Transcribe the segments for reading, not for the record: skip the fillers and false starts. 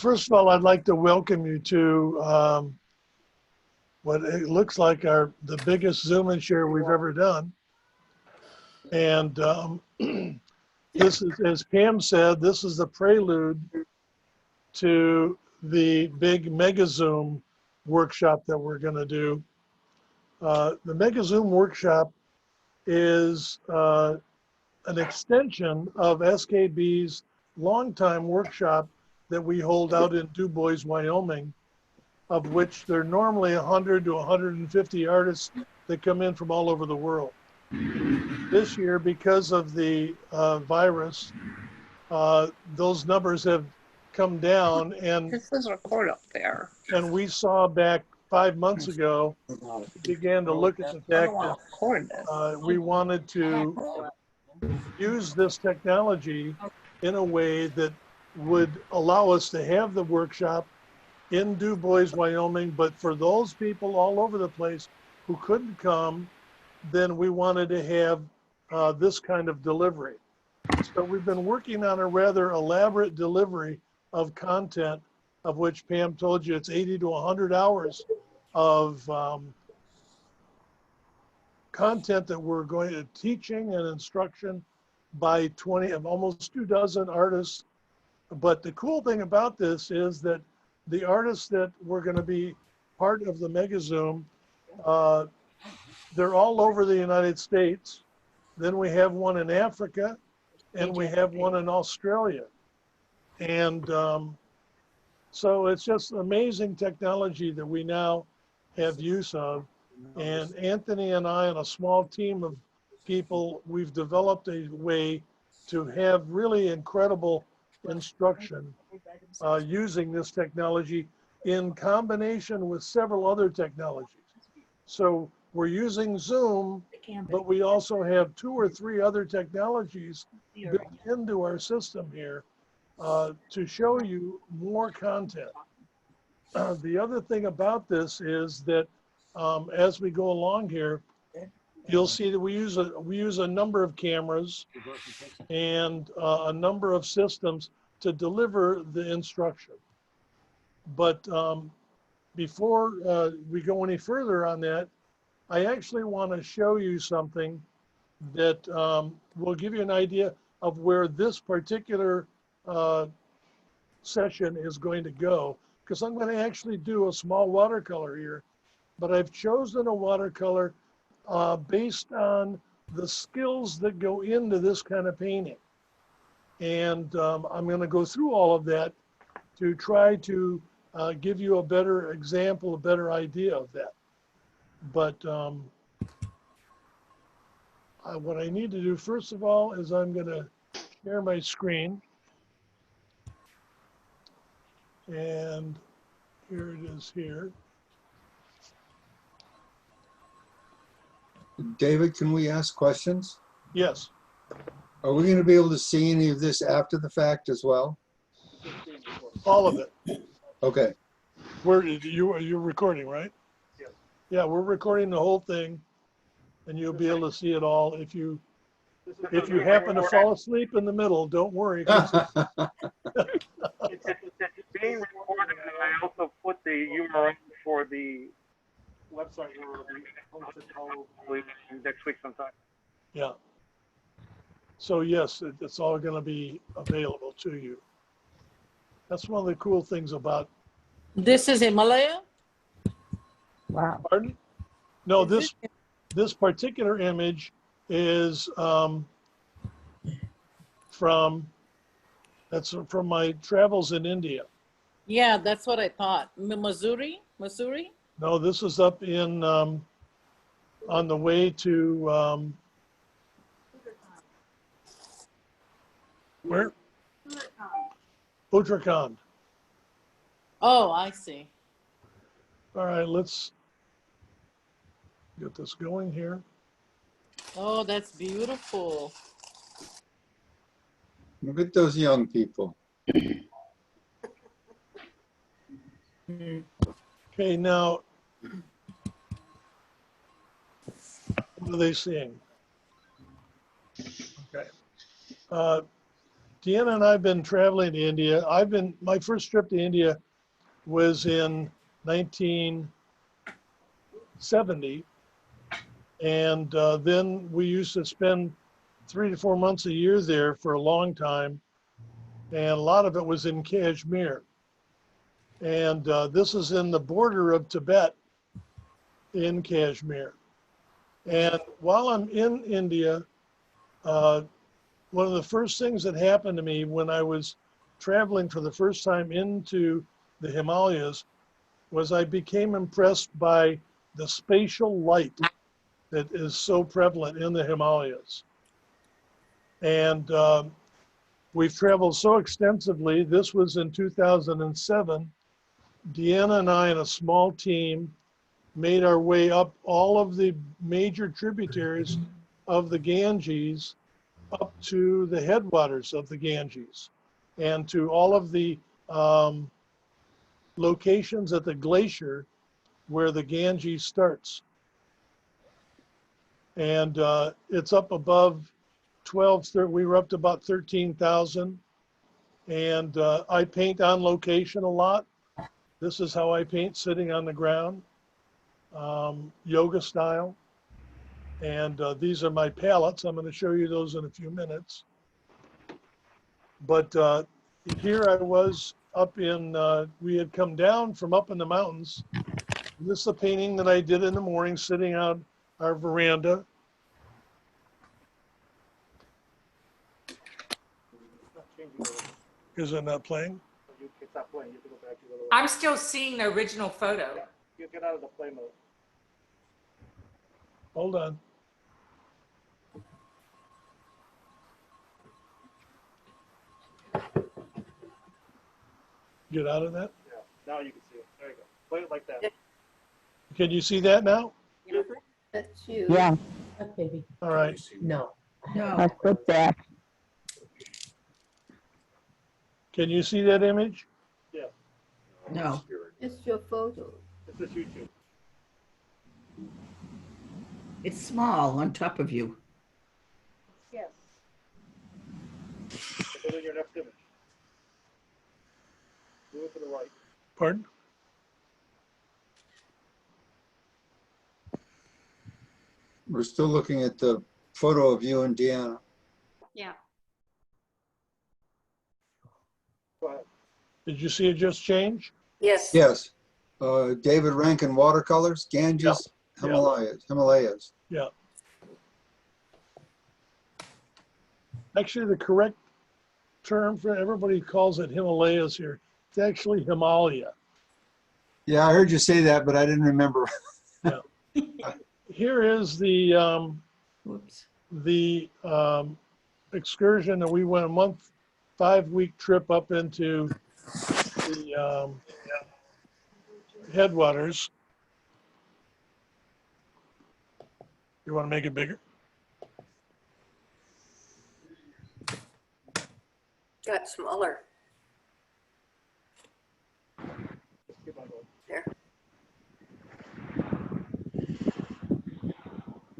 First of all, I'd like to welcome you to what it looks like the biggest Zoom and share we've ever done. And this is, as Pam said, this is the prelude to the big Mega Zoom workshop that we're going to do. The Mega Zoom workshop is an extension of SKB's longtime workshop that we hold out in Du Bois, Wyoming, of which there are normally 100 to 150 artists that come in from all over the world. This year, because of the virus, those numbers have come down, and This is record up there. And we saw back 5 months ago, began to look at the fact that we wanted to use this technology in a way that would allow us to have the workshop in Du Bois, Wyoming, but for those people all over the place who couldn't come, then we wanted to have this kind of delivery. So we've been working on a rather elaborate delivery of content, of which Pam told you it's 80 to 100 hours of content that we're going to teaching and instruction by 20 of almost 24 artists. But the cool thing about this is that the artists that were going to be part of the Mega Zoom, they're all over the United States. Then we have one in Africa, and we have one in Australia. And so it's just amazing technology that we now have use of. And Anthony and I and a small team of people, we've developed a way to have really incredible instruction using this technology in combination with several other technologies. So we're using Zoom, but we also have 2 or 3 other technologies built into our system here to show you more content. The other thing about this is that as we go along here, you'll see that we use a number of cameras and a number of systems to deliver the instruction. But before we go any further on that, I actually want to show you something that will give you an idea of where this particular session is going to go, because I'm going to actually do a small watercolor here, but I've chosen a watercolor based on the skills that go into this kind of painting. And I'm going to go through all of that to try to give you a better example, a better idea of that. But what I need to do first of all is I'm going to share my screen. And here it is here. David, can we ask questions? Yes. Are we going to be able to see any of this after the fact as well? All of it. Okay. You're recording, right? Yeah. Yeah, we're recording the whole thing, and you'll be able to see it all. If you happen to fall asleep in the middle, don't worry. It's being recorded, and I also put the URL for the website where it'll be posted probably next week sometime. Yeah. So yes, it's all going to be available to you. That's one of the cool things about. This is Himalaya? Wow. Pardon? No, this particular image is from my travels in India. Yeah, that's what I thought. Missouri? No, this is up in on the way to where? Uttarakhand. Oh, I see. All right, let's get this going here. Oh, that's beautiful. Look at those young people. Okay, now, what are they seeing? Okay. Deanna and I have been traveling to India. My first trip to India was in 1970. And then we used to spend 3 to 4 months a year there for a long time. And a lot of it was in Kashmir. And this is in the border of Tibet in Kashmir. And while I'm in India, one of the first things that happened to me when I was traveling for the first time into the Himalayas was I became impressed by the spatial light that is so prevalent in the Himalayas. And we've traveled so extensively. This was in 2007. Deanna and I and a small team made our way up all of the major tributaries of the Ganges up to the headwaters of the Ganges and to all of the locations at the glacier where the Ganges starts. And it's up above 13, we were up to about 13,000. And I paint on location a lot. This is how I paint, sitting on the ground, yoga style. And these are my palettes. I'm going to show you those in a few minutes. But here I was up in, we had come down from up in the mountains. This is a painting that I did in the morning, sitting on our veranda. Is it not playing? It's not playing. You have to go back to the little. I'm still seeing the original photo. You get out of the play mode. Hold on. Get out of that. Yeah. Now you can see it. There you go. Play it like that. Can you see that now? That's you. Yeah, That baby. All right. No. I put that. Can you see that image? No. It's your photo. This is YouTube. It's small on top of you. Yes. Go to your next image. Move it to the right. Pardon? We're still looking at the photo of you and Deanna. Yeah. Go ahead. Did you see it just change? Yes. Yes. David Rankin Watercolors, Ganges, Yeah. Himalayas. Yeah. Actually, the correct term for everybody calls it Himalayas here. It's actually Himalaya. Yeah, I heard you say that, but I didn't remember. Here is the Whoops. excursion that we went, a 5-week trip up into the headwaters. You want to make it bigger? Got smaller. Just keep on going. There.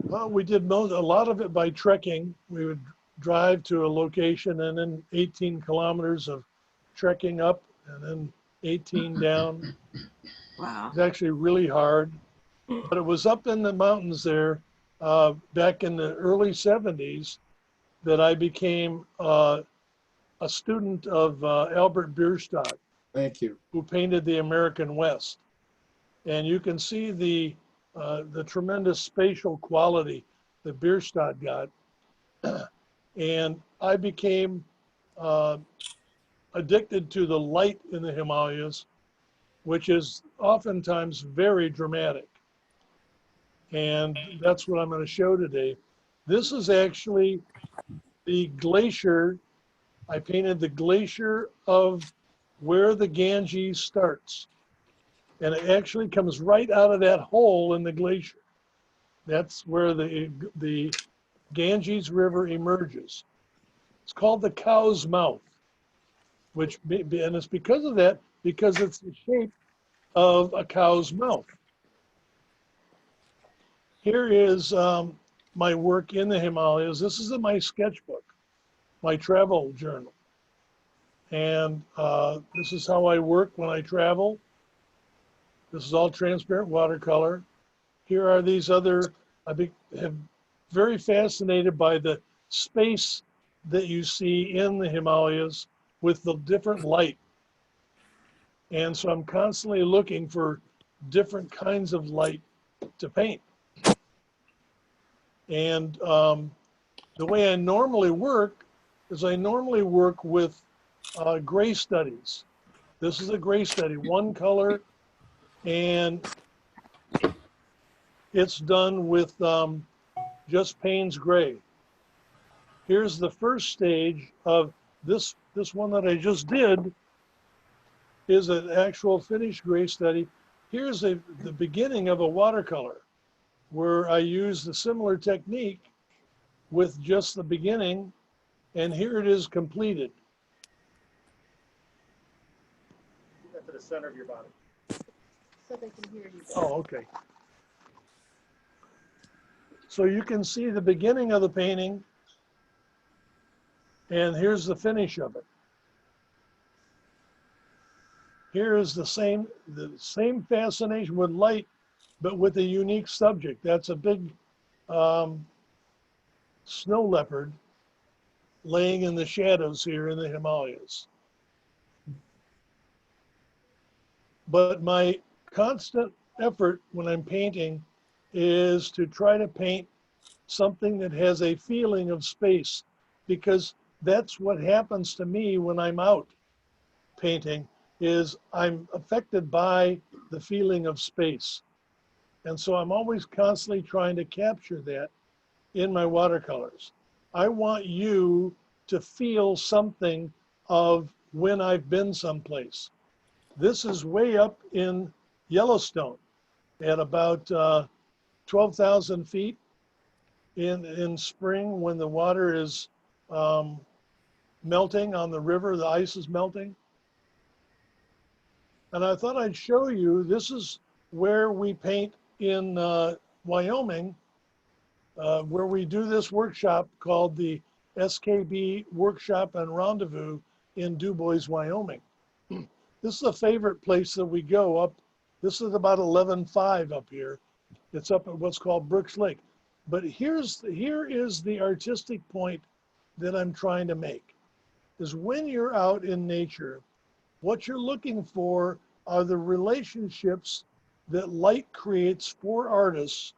Well, we did a lot of it by trekking. We would drive to a location and then 18 kilometers of trekking up and then 18 down. Wow. It's actually really hard, but it was up in the mountains there back in the early 70s that I became a student of Albert Bierstadt, Thank you. who painted the American West. And you can see the tremendous spatial quality that Bierstadt got. And I became addicted to the light in the Himalayas, which is oftentimes very dramatic. And that's what I'm going to show today. This is actually the glacier. I painted the glacier of where the Ganges starts. And it actually comes right out of that hole in the glacier. That's where the Ganges River emerges. It's called the cow's mouth, and it's because of that, because it's the shape of a cow's mouth. Here is my work in the Himalayas. This is in my sketchbook, my travel journal. And this is how I work when I travel. This is all transparent watercolor. Here are these other, I'm very fascinated by the space that you see in the Himalayas with the different light. And so I'm constantly looking for different kinds of light to paint. And the way I normally work is I normally work with gray studies. This is a gray study, one color, and it's done with just Payne's gray. Here's the first stage of this one that I just did is an actual finished gray study. Here's the beginning of a watercolor where I used a similar technique with just the beginning, and here it is completed. To the center of your body. So they can hear you. Oh, okay. So you can see the beginning of the painting, and here's the finish of it. Here is the same fascination with light, but with a unique subject. That's a big snow leopard laying in the shadows here in the Himalayas. But my constant effort when I'm painting is to try to paint something that has a feeling of space, because that's what happens to me when I'm out painting, is I'm affected by the feeling of space. And so I'm always constantly trying to capture that in my watercolors. I want you to feel something of when I've been someplace. This is way up in Yellowstone at about 12,000 feet in spring when the water is melting on the river, the ice is melting. And I thought I'd show you, this is where we paint in Wyoming, where we do this workshop called the SKB Workshop and Rendezvous in DuBois, Wyoming. This is a favorite place that we go up. This is about 11.5 up here. It's up at what's called Brooks Lake. But here is the artistic point that I'm trying to make, is when you're out in nature, what you're looking for are the relationships that light creates for artists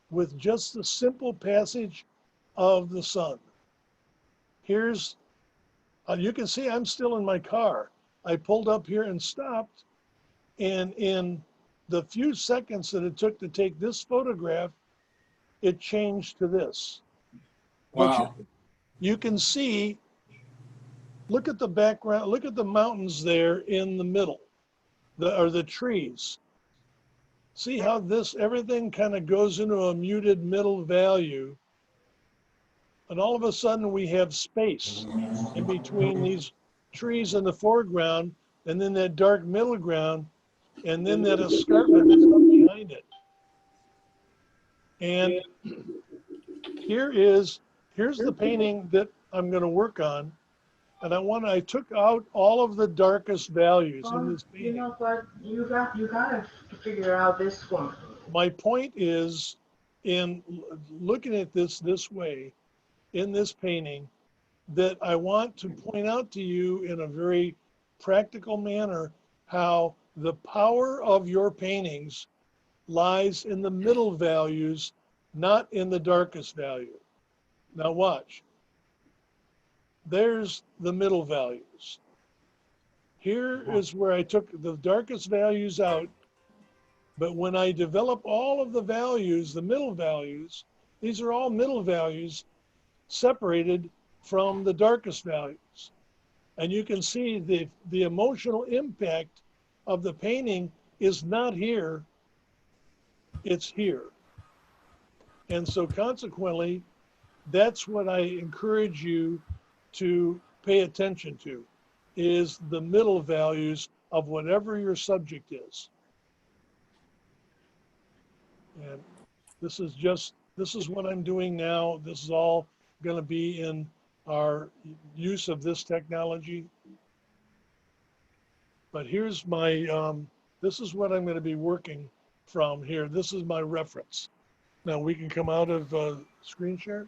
with just the simple passage of the sun. Here's, you can see I'm still in my car. I pulled up here and stopped, and in the few seconds that it took to take this photograph, it changed to this. Wow. You can see, look at the background, look at the mountains there in the middle, the trees. See how everything kind of goes into a muted middle value. And all of a sudden we have space in between these trees in the foreground, and then that dark middle ground, and then that escarpment is up behind it. And here's the painting that I'm going to work on. And I took out all of the darkest values in this painting. You know, but you gotta figure out this one. My point is, in looking at this way, in this painting, that I want to point out to you in a very practical manner how the power of your paintings lies in the middle values, not in the darkest value. Now watch. There's the middle values. Here is where I took the darkest values out, but when I develop all of the values, the middle values, these are all middle values separated from the darkest values. And you can see the emotional impact of the painting is not here, it's here. And so consequently, that's what I encourage you to pay attention to, is the middle values of whatever your subject is. And this is what I'm doing now. This is all going to be in our use of this technology. But here's my, this is what I'm going to be working from here. This is my reference. Now we can come out of screen share.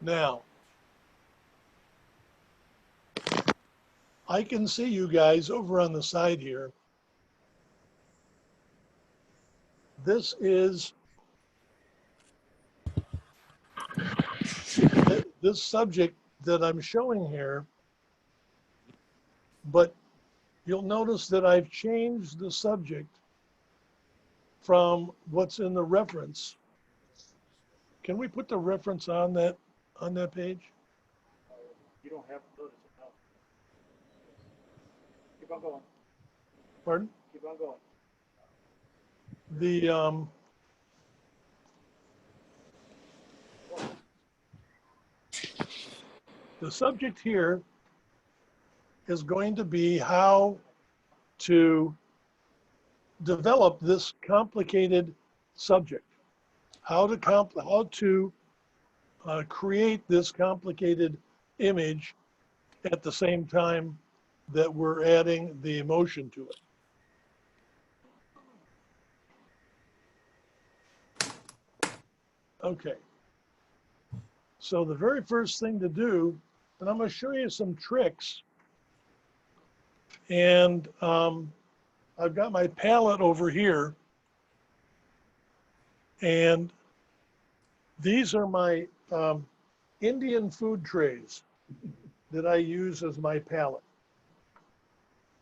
Now, I can see you guys over on the side here. This is, this subject that I'm showing here, but you'll notice that I've changed the subject from what's in the reference. Can we put the reference on that page? You don't have to notice it now. Keep on going. Pardon? Keep on going. The subject here is going to be how to develop this complicated subject, how to create this complicated image at the same time that we're adding the emotion to it. Okay. So the very first thing to do, and I'm going to show you some tricks. And I've got my palette over here. And these are my Indian food trays that I use as my palette.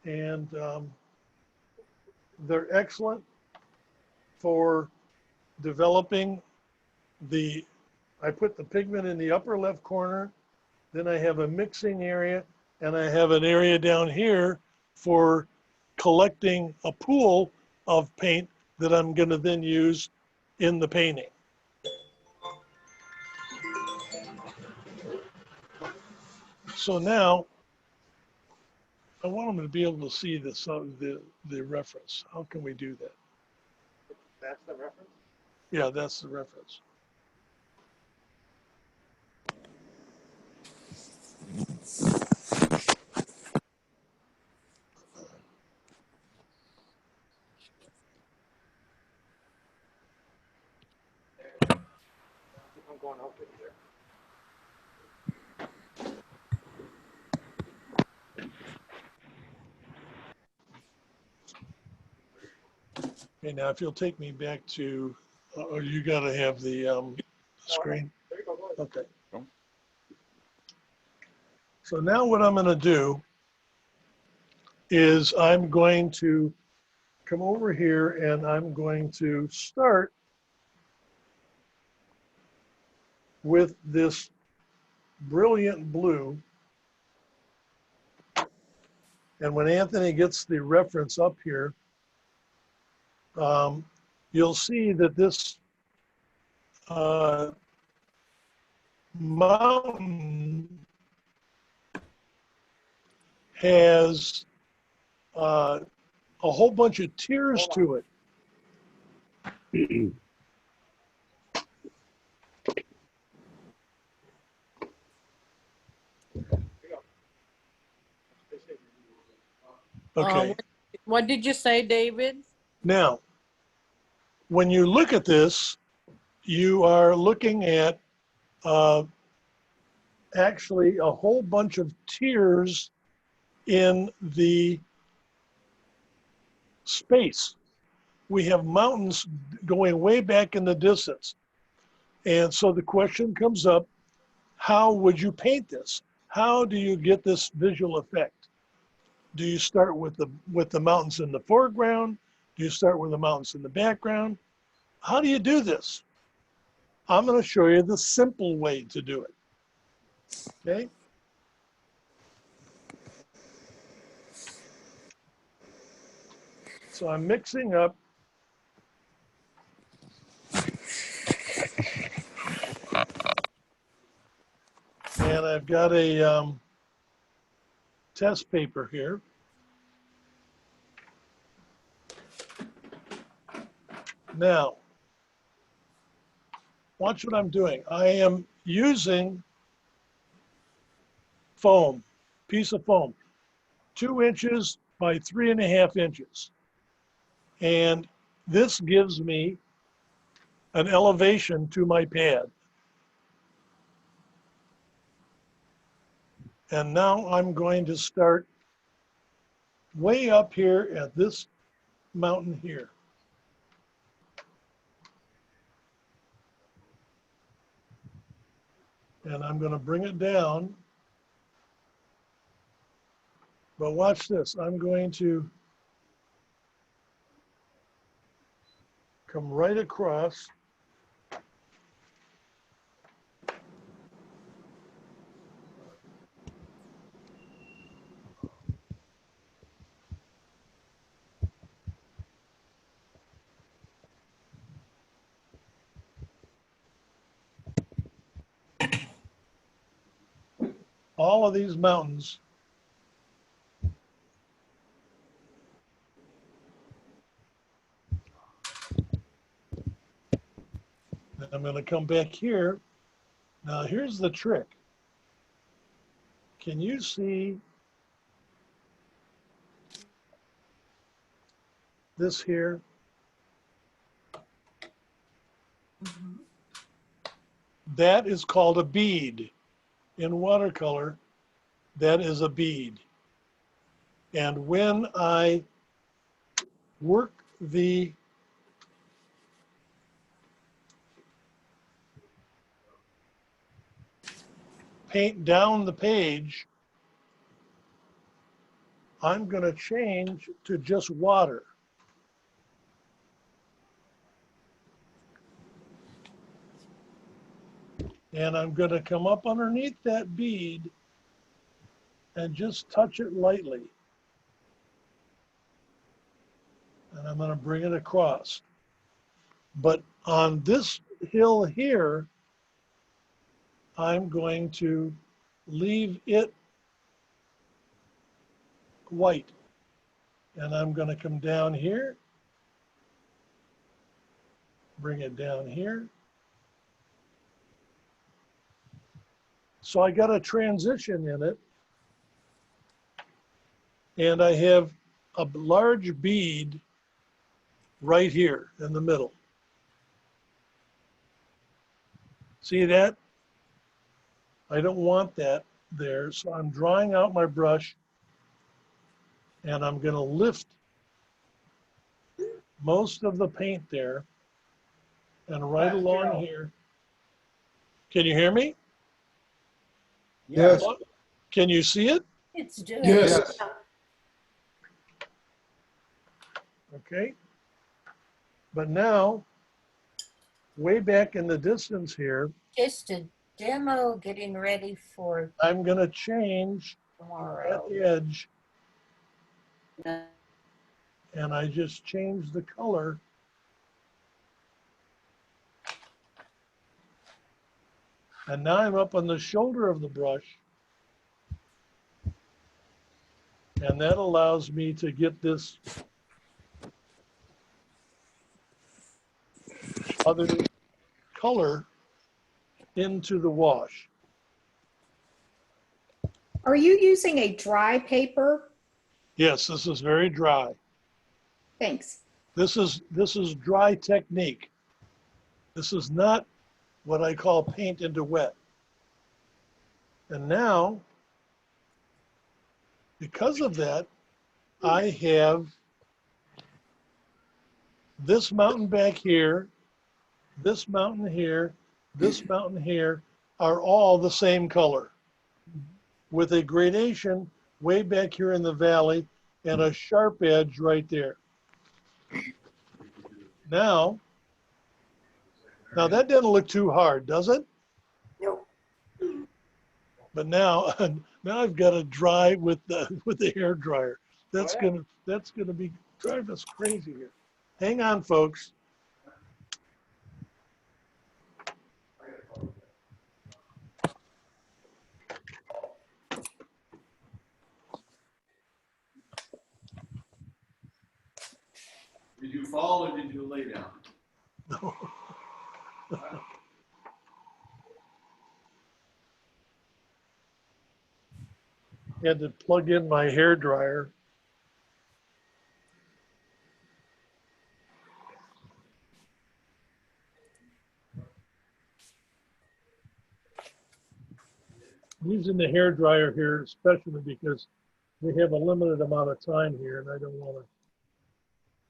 And they're excellent for developing I put the pigment in the upper left corner, then I have a mixing area, and I have an area down here for collecting a pool of paint that I'm going to then use in the painting. So now I want them to be able to see this, the reference. How can we do that? That's the reference? Yeah, that's the reference. Keep on going out there. Okay, now if you'll take me back to, or you got to have the screen. There you go. Go ahead. Okay. So now what I'm going to do is I'm going to come over here and I'm going to start with this brilliant blue. And when Anthony gets the reference up here, you'll see that this mountain has a whole bunch of tiers to it. Okay. What did you say, David? Now, when you look at this, you are looking at actually a whole bunch of tiers in the space. We have mountains going way back in the distance. And so the question comes up, how would you paint this? How do you get this visual effect? Do you start with the mountains in the foreground? Do you start with the mountains in the background? How do you do this? I'm going to show you the simple way to do it. Okay? So I'm mixing up and I've got a test paper here. Now, watch what I'm doing. I am using foam, piece of foam, 2 inches by 3.5 inches. And this gives me an elevation to my pad. And now I'm going to start way up here at this mountain here. And I'm going to bring it down. But watch this. I'm going to come right across. All of these mountains. And I'm going to come back here. Now here's the trick. Can you see this here? That is called a bead. In watercolor, that is a bead. And when I work the paint down the page, I'm going to change to just water. And I'm going to come up underneath that bead and just touch it lightly. And I'm going to bring it across. But on this hill here, I'm going to leave it white. And I'm going to come down here, bring it down here. So I got a transition in it. And I have a large bead right here in the middle. See that? I don't want that there. So I'm drawing out my brush and I'm going to lift most of the paint there and right along here. Can you hear me? Yes. Can you see it? It's doing. Yes. Okay. But now, way back in the distance here, Just a demo getting ready for I'm going to change tomorrow. that edge. And I just change the color. And now I'm up on the shoulder of the brush. And that allows me to get this other color into the wash. Are you using a dry paper? Yes, this is very dry. Thanks. This is dry technique. This is not what I call paint into wet. And now, because of that, I have this mountain back here, this mountain here, this mountain here are all the same color with a gradation way back here in the valley and a sharp edge right there. Now that doesn't look too hard, does it? No. But now I've got to dry with the hair dryer. That's gonna be driving us crazy here. Hang on, folks. Did you fall or did you lay down? No. Had to plug in my hair dryer. I'm using the hair dryer here especially because we have a limited amount of time here and I don't want to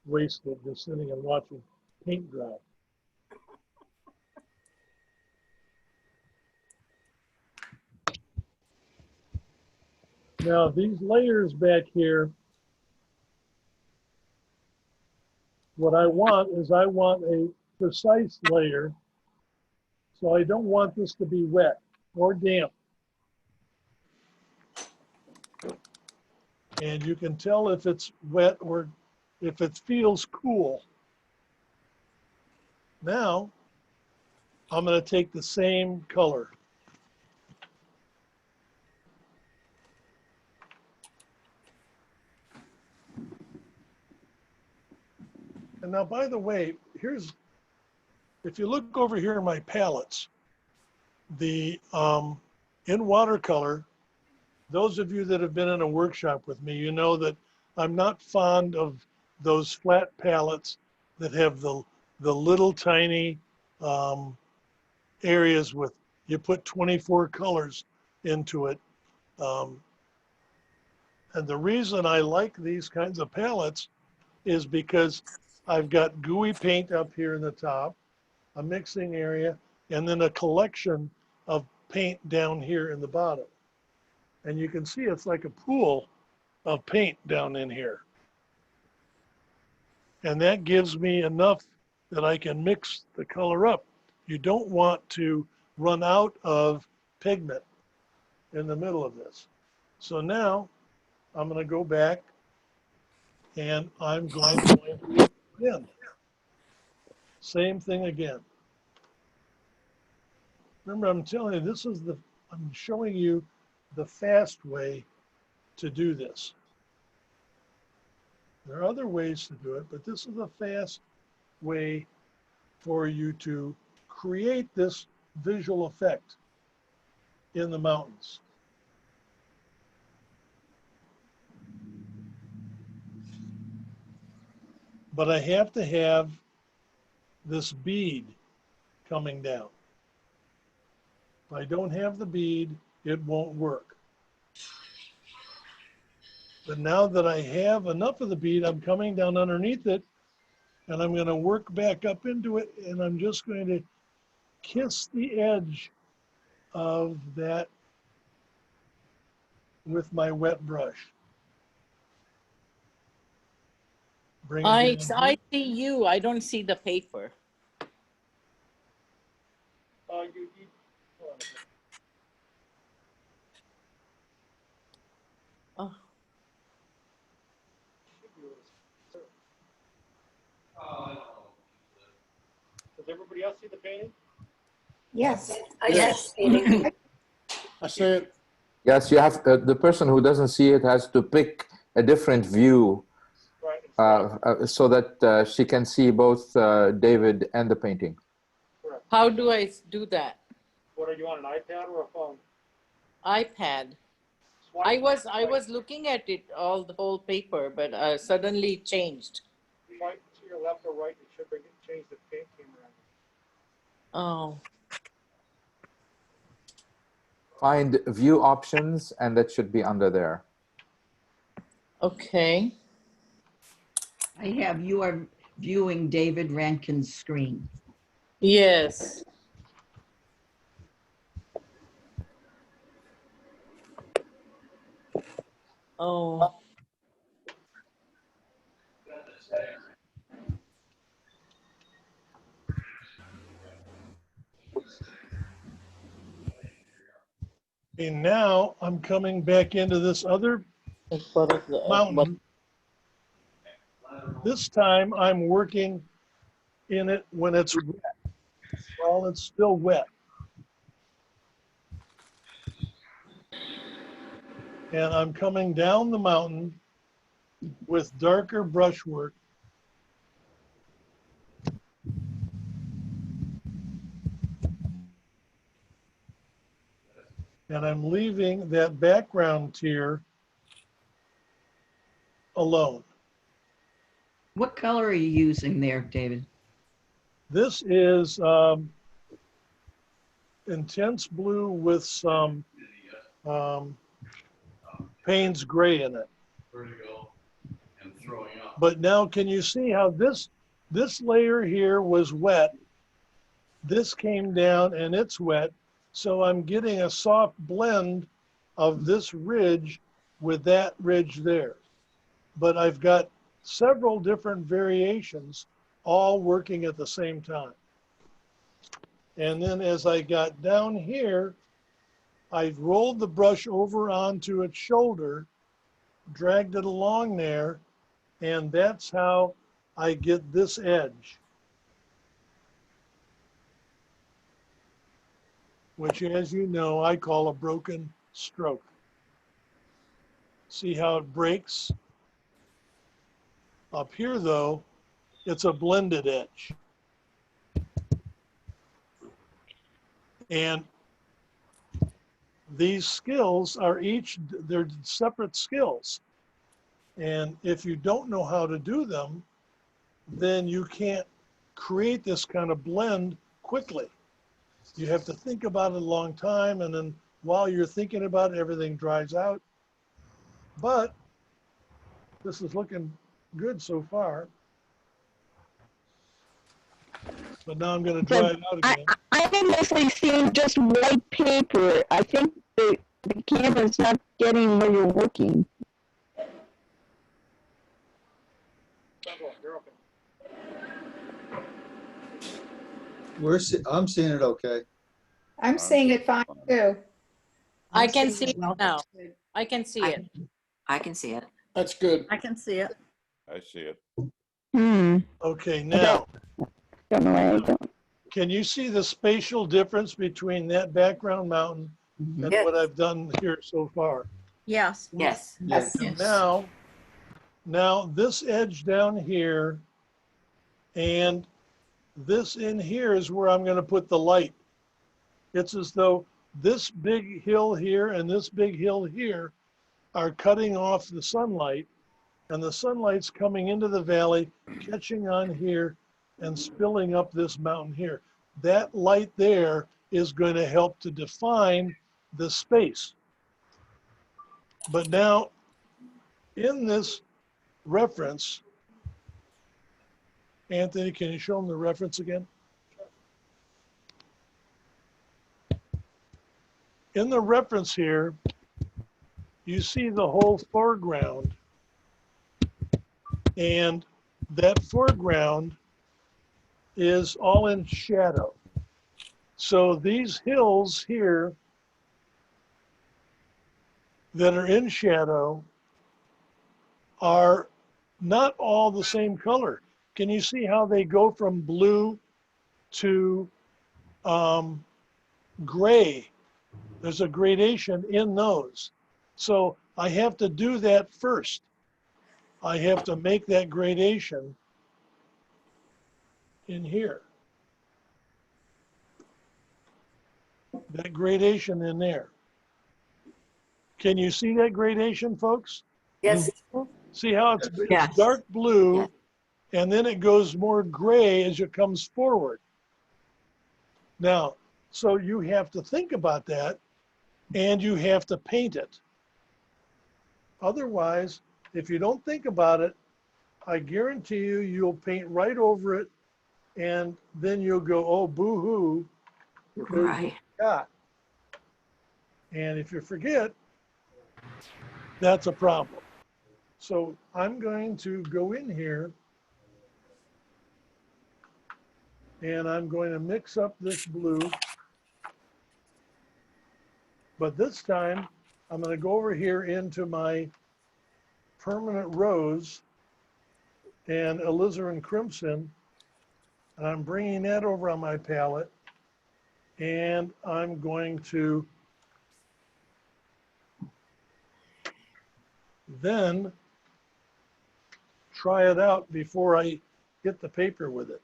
waste it just sitting and watching paint dry. Now these layers back here, what I want is I want a precise layer. So I don't want this to be wet or damp. And you can tell if it's wet or if it feels cool. Now, I'm going to take the same color. And now, by the way, if you look over here in my palettes, in watercolor, those of you that have been in a workshop with me, you know that I'm not fond of those flat palettes that have the little tiny areas with, you put 24 colors into it. And the reason I like these kinds of palettes is because I've got gooey paint up here in the top, a mixing area, and then a collection of paint down here in the bottom. And you can see it's like a pool of paint down in here. And that gives me enough that I can mix the color up. You don't want to run out of pigment in the middle of this. So now I'm going to go back and I'm going to blend. Same thing again. Remember, I'm telling you, I'm showing you the fast way to do this. There are other ways to do it, but this is a fast way for you to create this visual effect in the mountains. But I have to have this bead coming down. If I don't have the bead, it won't work. But now that I have enough of the bead, I'm coming down underneath it and I'm going to work back up into it and I'm just going to kiss the edge of that with my wet brush. Bring it down. I see you. I don't see the paper. Oh, Does everybody else see the painting? Yes. yes. I said, Yes, you have the person who doesn't see it has to pick a different view Right. so that she can see both David and the painting. How do I do that? What are you on, an iPad or a phone? iPad. I was looking at it the whole paper, but suddenly it changed. Swipe to your left or right, it should change the paint camera. Oh, Find view options, and that should be under there. okay. I have you are viewing David Rankin's screen. Yes. Oh. And now I'm coming back into this other mountain. This time I'm working in it when it's wet, while it's still wet. And I'm coming down the mountain with darker brushwork. And I'm leaving that background tier alone. What color are you using there, David? This is intense blue with some Payne's gray in it. Vertigo and throwing up. But now can you see how this layer here was wet? This came down and it's wet. So I'm getting a soft blend of this ridge with that ridge there. But I've got several different variations all working at the same time. And then as I got down here, I rolled the brush over onto its shoulder, dragged it along there, and that's how I get this edge, which, as you know, I call a broken stroke. See how it breaks? Up here, though, it's a blended edge. And these skills are they're separate skills. And if you don't know how to do them, then you can't create this kind of blend quickly. You have to think about it a long time, and then while you're thinking about it, everything dries out. But this is looking good so far. But now I'm going to dry it out again. I'm mostly seeing just white paper. I think the camera's not getting where you're working. I'm seeing it okay. I'm seeing it fine too. I can see it now. I can see it. I can see it. That's good. I can see it. I see it. Okay, now, Don't know why I don't. can you see the spatial difference between that background mountain and Yes. what I've done here so far? Yes. Yes. Yes. And now this edge down here and this in here is where I'm going to put the light. It's as though this big hill here and this big hill here are cutting off the sunlight, and the sunlight's coming into the valley, catching on here and spilling up this mountain here. That light there is going to help to define the space. But now in this reference, Anthony, can you show them the reference again? In the reference here, you see the whole foreground, and that foreground is all in shadow. So these hills here that are in shadow are not all the same color. Can you see how they go from blue to gray? There's a gradation in those. So I have to do that first. I have to make that gradation in here. That gradation in there. Can you see that gradation, folks? Yes. See how it's Yes. dark blue, Yes. and then it goes more gray as it comes forward. Now, so you have to think about that, and you have to paint it. Otherwise, if you don't think about it, I guarantee you, you'll paint right over it, and then you'll go, oh, boo-hoo, Right. got. And if you forget, that's a problem. So I'm going to go in here, and I'm going to mix up this blue. But this time, I'm going to go over here into my permanent rose, and alizarin crimson, and I'm bringing that over on my palette, and I'm going to then try it out before I hit the paper with it.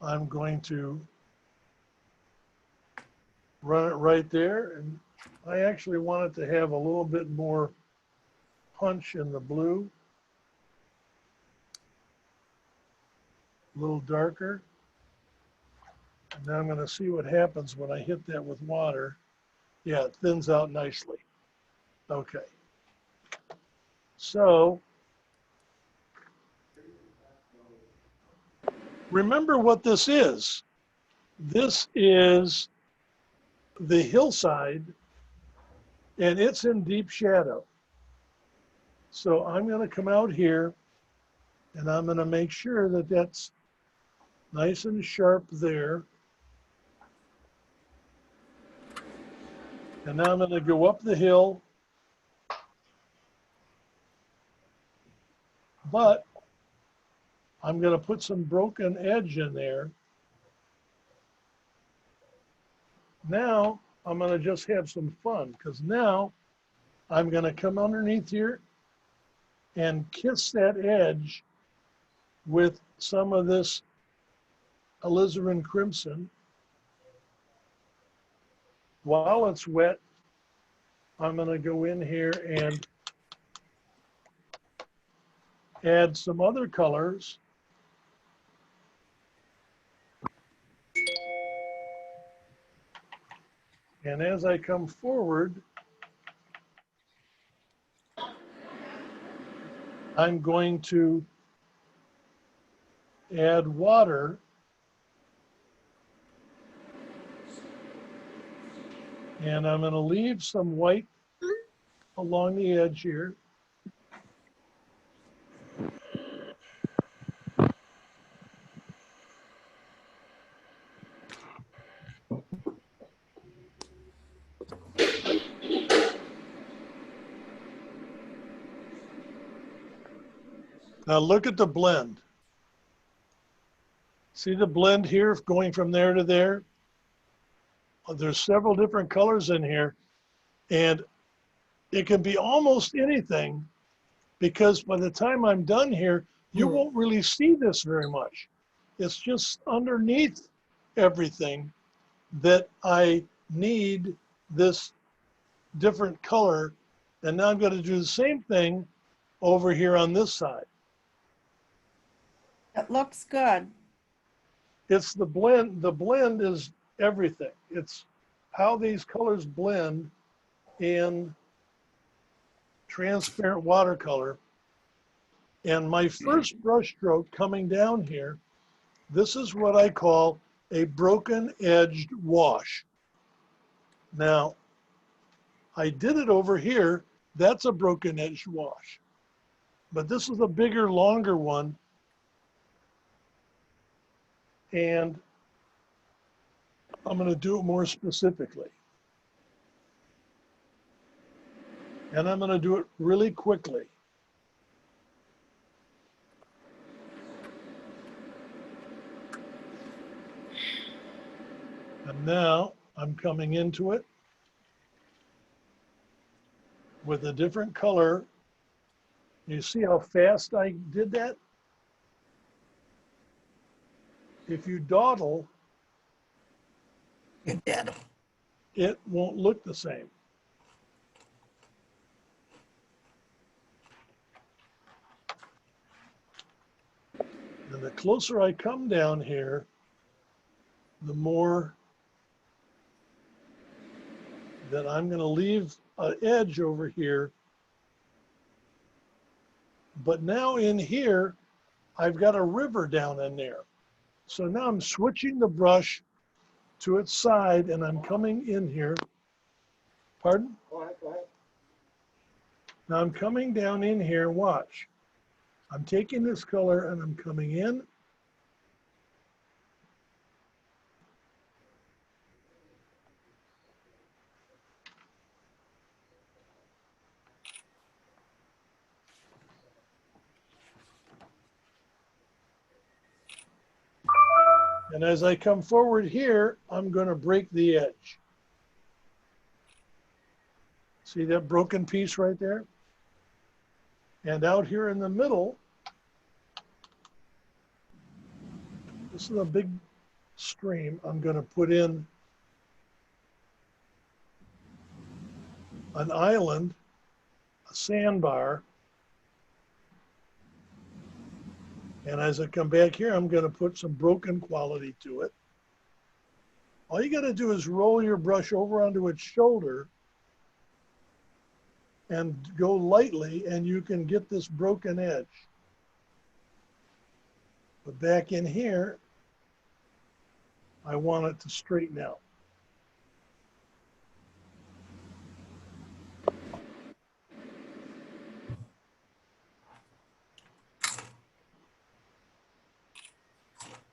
I'm going to run it right there, and I actually want it to have a little bit more punch in the blue, a little darker. And now I'm going to see what happens when I hit that with water. Yeah, it thins out nicely. Okay. So remember what this is. This is the hillside, and it's in deep shadow. So I'm going to come out here, and I'm going to make sure that that's nice and sharp there. And now I'm going to go up the hill, but I'm going to put some broken edge in there. Now I'm going to just have some fun, because now I'm going to come underneath here and kiss that edge with some of this alizarin crimson. While it's wet, I'm going to go in here and add some other colors. And as I come forward, I'm going to add water. And I'm going to leave some white along the edge here. Now look at the blend. See the blend here going from there to there? There's several different colors in here, and it can be almost anything, because by the time I'm done here, you won't really see this very much. It's just underneath everything that I need this different color. And now I'm going to do the same thing over here on this side. It looks good. It's the blend. The blend is everything. It's how these colors blend in transparent watercolor. And my first brush stroke coming down here, this is what I call a broken edged wash. Now, I did it over here. That's a broken edged wash. But this is a bigger, longer one. And I'm going to do it more specifically. And I'm going to do it really quickly. And now I'm coming into it with a different color. You see how fast I did that? If you dawdle, it won't look the same. And the closer I come down here, the more that I'm going to leave an edge over here. But now in here, I've got a river down in there. So now I'm switching the brush to its side, and I'm coming in here. Pardon? Go ahead. Now I'm coming down in here, watch. I'm taking this color and I'm coming in. And as I come forward here, I'm going to break the edge. See that broken piece right there? And out here in the middle, this is a big stream. I'm going to put in an island, a sandbar. And as I come back here, I'm going to put some broken quality to it. All you got to do is roll your brush over onto its shoulder and go lightly, and you can get this broken edge. But back in here, I want it to straighten out.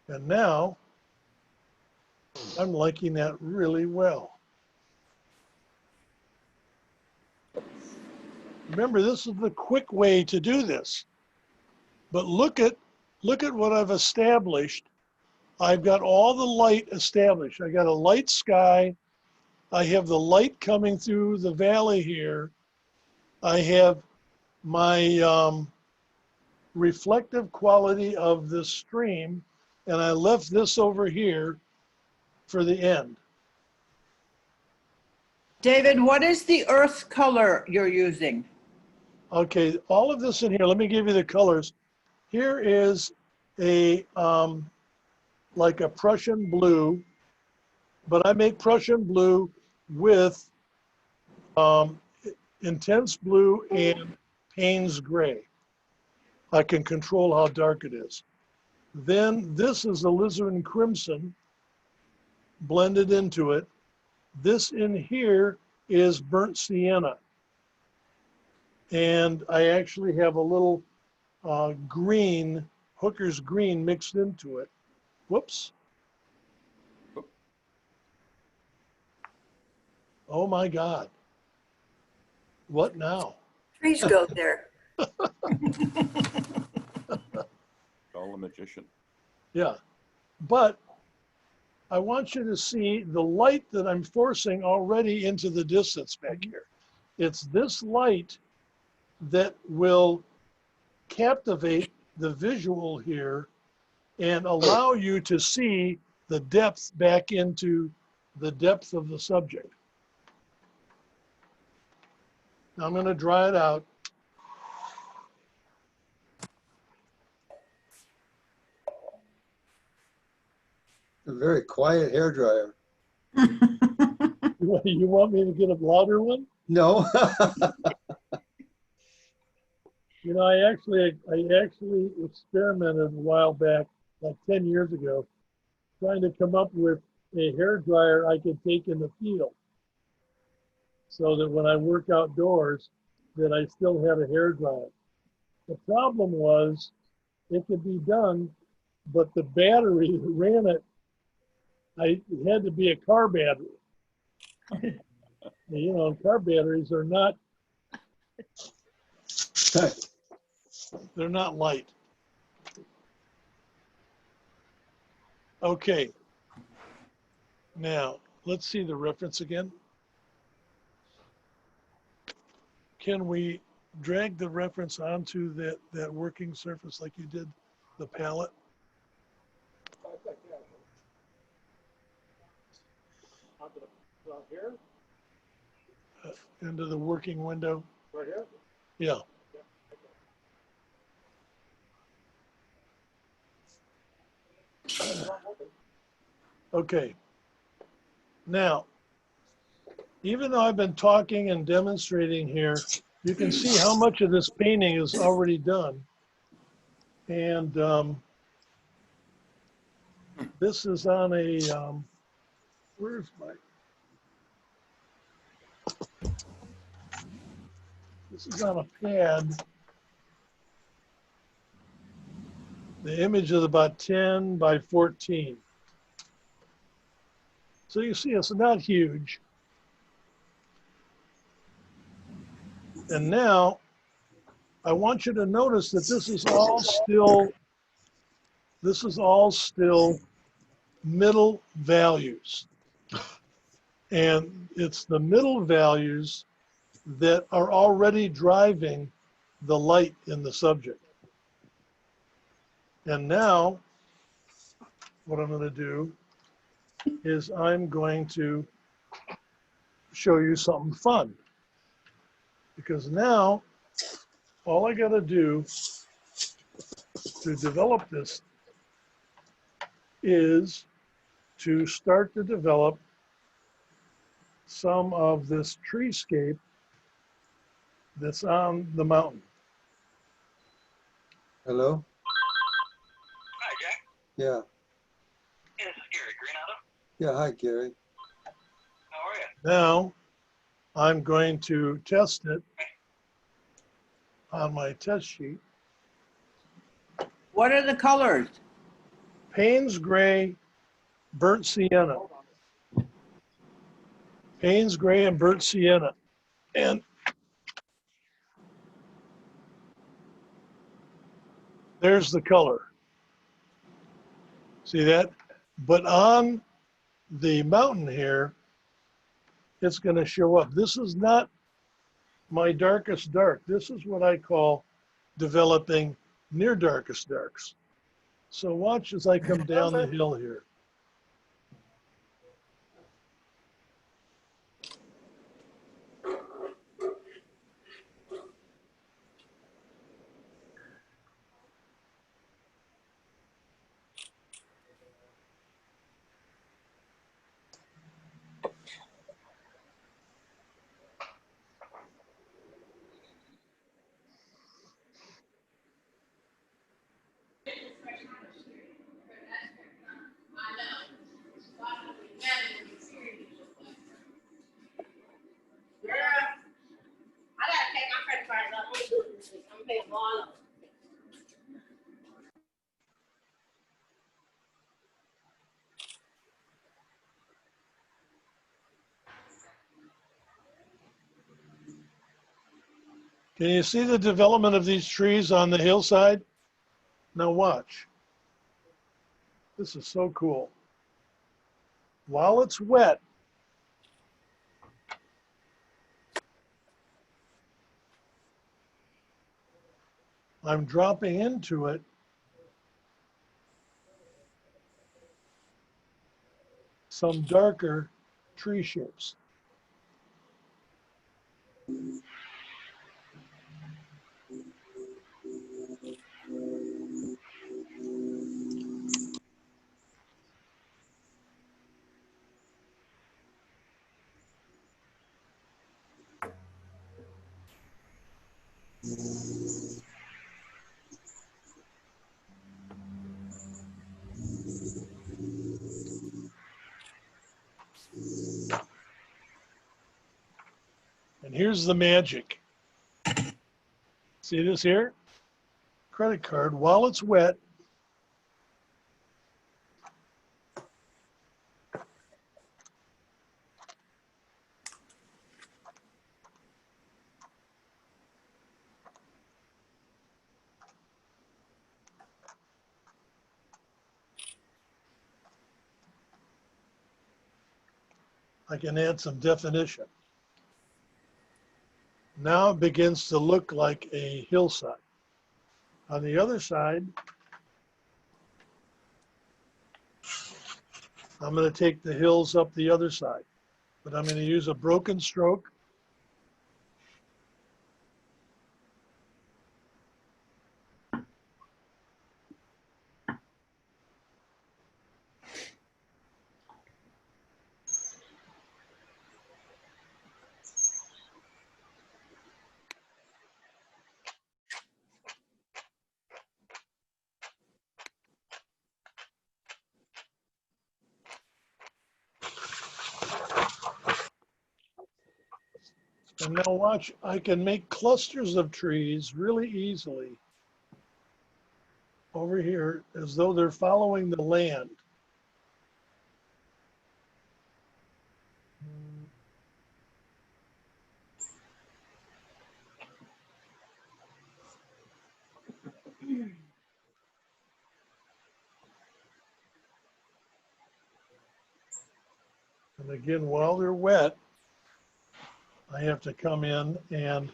And now, I'm liking that really well. Remember, this is the quick way to do this. But look at what I've established. I've got all the light established. I got a light sky. I have the light coming through the valley here. I have my reflective quality of the stream, and I left this over here for the end. David, what is the earth color you're using? Okay, all of this in here, let me give you the colors. Here is a, like a Prussian blue, but I make Prussian blue with intense blue and Payne's gray. I can control how dark it is. Then this is alizarin crimson blended into it. This in here is burnt sienna. And I actually have a little green, Hooker's green mixed into it. Whoops. Oh my God. What now? Trees go there. Call a magician. Yeah. But I want you to see the light that I'm forcing already into the distance back here. It's this light that will captivate the visual here and allow you to see the depth back into the depth of the subject. Now I'm going to dry it out. A very quiet hairdryer. You want me to get a louder one? No. You know, I actually experimented a while back, like 10 years ago, trying to come up with a hairdryer I could take in the field, so that when I work outdoors, that I still had a hairdryer. The problem was, it could be done, but the battery that ran it, it had to be a car battery. You know, car batteries are not, they're not light. Okay. Now, let's see the reference again. Can we drag the reference onto that working surface like you did the palette? Here? Into the working window? Right here? Yeah. Okay. Now, even though I've been talking and demonstrating here, you can see how much of this painting is already done. And this is on a, where's my, this is on a pad. The image is about 10 by 14. So you see it's not huge. And now I want you to notice that this is all still middle values. And it's the middle values that are already driving the light in the subject. And now, what I'm going to do is I'm going to show you something fun. Because now, all I got to do to develop this is to start to develop some of this treescape that's on the mountain. Hello? Hi, Jack. Yeah. Hey, this is Gary Greenauto. Yeah, hi, Gary. How are you? Now, I'm going to test it on my test sheet. What are the colors? Payne's gray, burnt sienna. Payne's gray and burnt sienna. And there's the color. See that? But on the mountain here, it's going to show up. This is not my darkest dark. This is what I call developing near darkest darks. So watch as I come down the hill here. Can you see the development of these trees on the hillside? Now watch. This is so cool. While it's wet, I'm dropping into it some darker tree shapes. And here's the magic. See this here? Credit card, while it's wet, I can add some definition. Now it begins to look like a hillside. On the other side, I'm going to take the hills up the other side, but I'm going to use a broken stroke. And now watch, I can make clusters of trees really easily over here as though they're following the land. And again, while they're wet, I have to come in and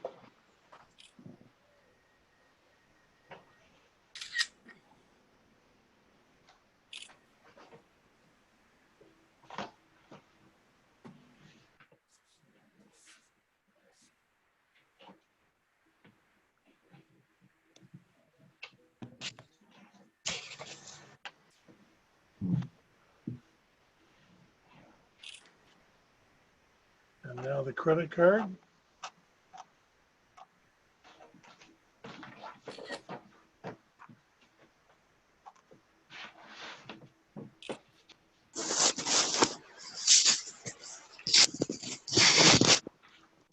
now the credit card.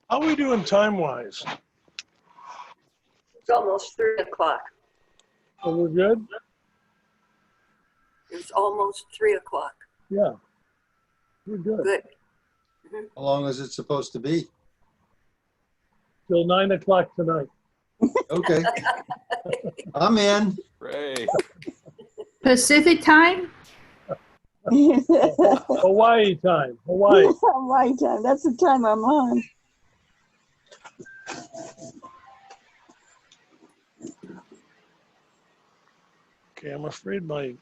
How are we doing time-wise? It's almost 3 o'clock. Oh, we're good? It's almost 3 o'clock. Yeah, we're good. Good. How long is it supposed to be? Till 9 o'clock tonight. Okay. I'm in. Ray. Pacific time? Hawaii time, Hawaii. Hawaii time. That's the time I'm on. Okay, I'm afraid my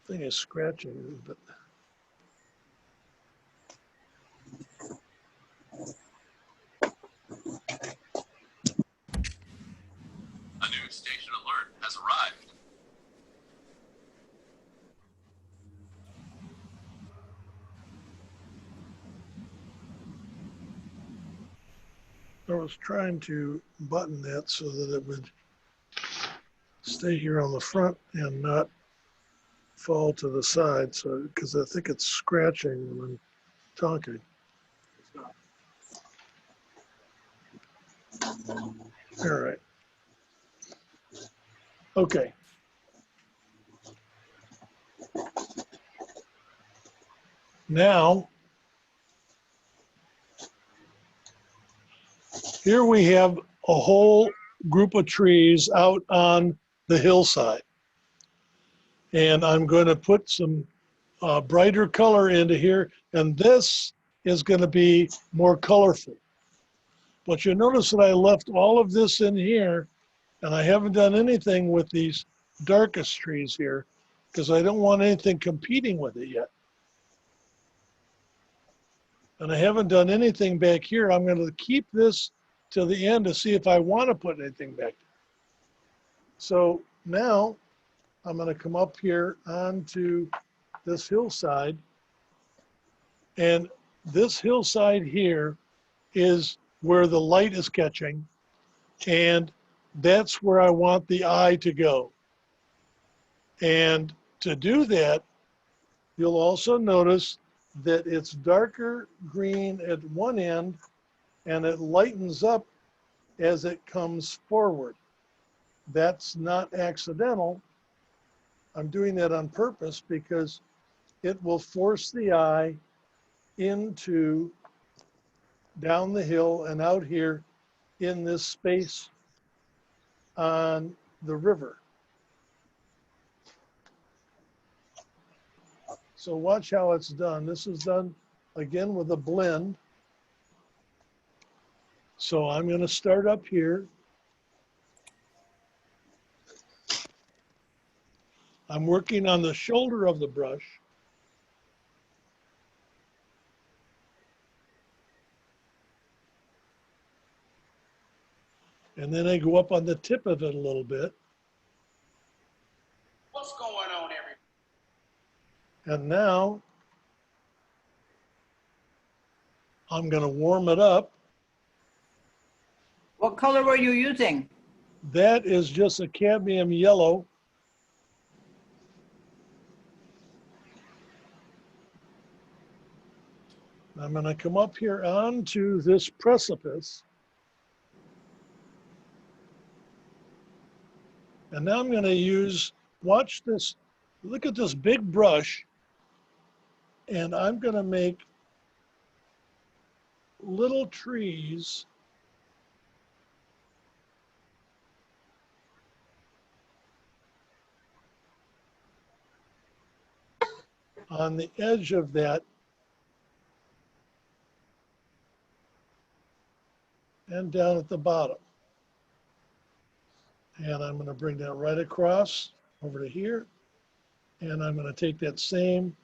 thing is scratching, but. A new station alert has arrived. I was trying to button that so that it would stay here on the front and not fall to the side. So, because I think it's scratching when I'm talking. All right. Okay. Now, here we have a whole group of trees out on the hillside. And I'm going to put some brighter color into here. And this is going to be more colorful. But you notice that I left all of this in here, and I haven't done anything with these darkest trees here because I don't want anything competing with it yet. And I haven't done anything back here. I'm going to keep this till the end to see if I want to put anything back there. So now I'm going to come up here onto this hillside. And this hillside here is where the light is catching. And that's where I want the eye to go. And to do that, you'll also notice that it's darker green at one end and it lightens up as it comes forward. That's not accidental. I'm doing that on purpose because it will force the eye into down the hill and out here in this space on the river. So watch how it's done. This is done again with a blend. So I'm going to start up here. I'm working on the shoulder of the brush. And then I go up on the tip of it a little bit. What's going on, everybody? And now I'm going to warm it up. What color were you using? That is just a cadmium yellow. I'm going to come up here onto this precipice. And now I'm going to use, watch this, look at this big brush. And I'm going to make little trees on the edge of that and down at the bottom. And I'm going to bring that right across over to here. And I'm going to take that same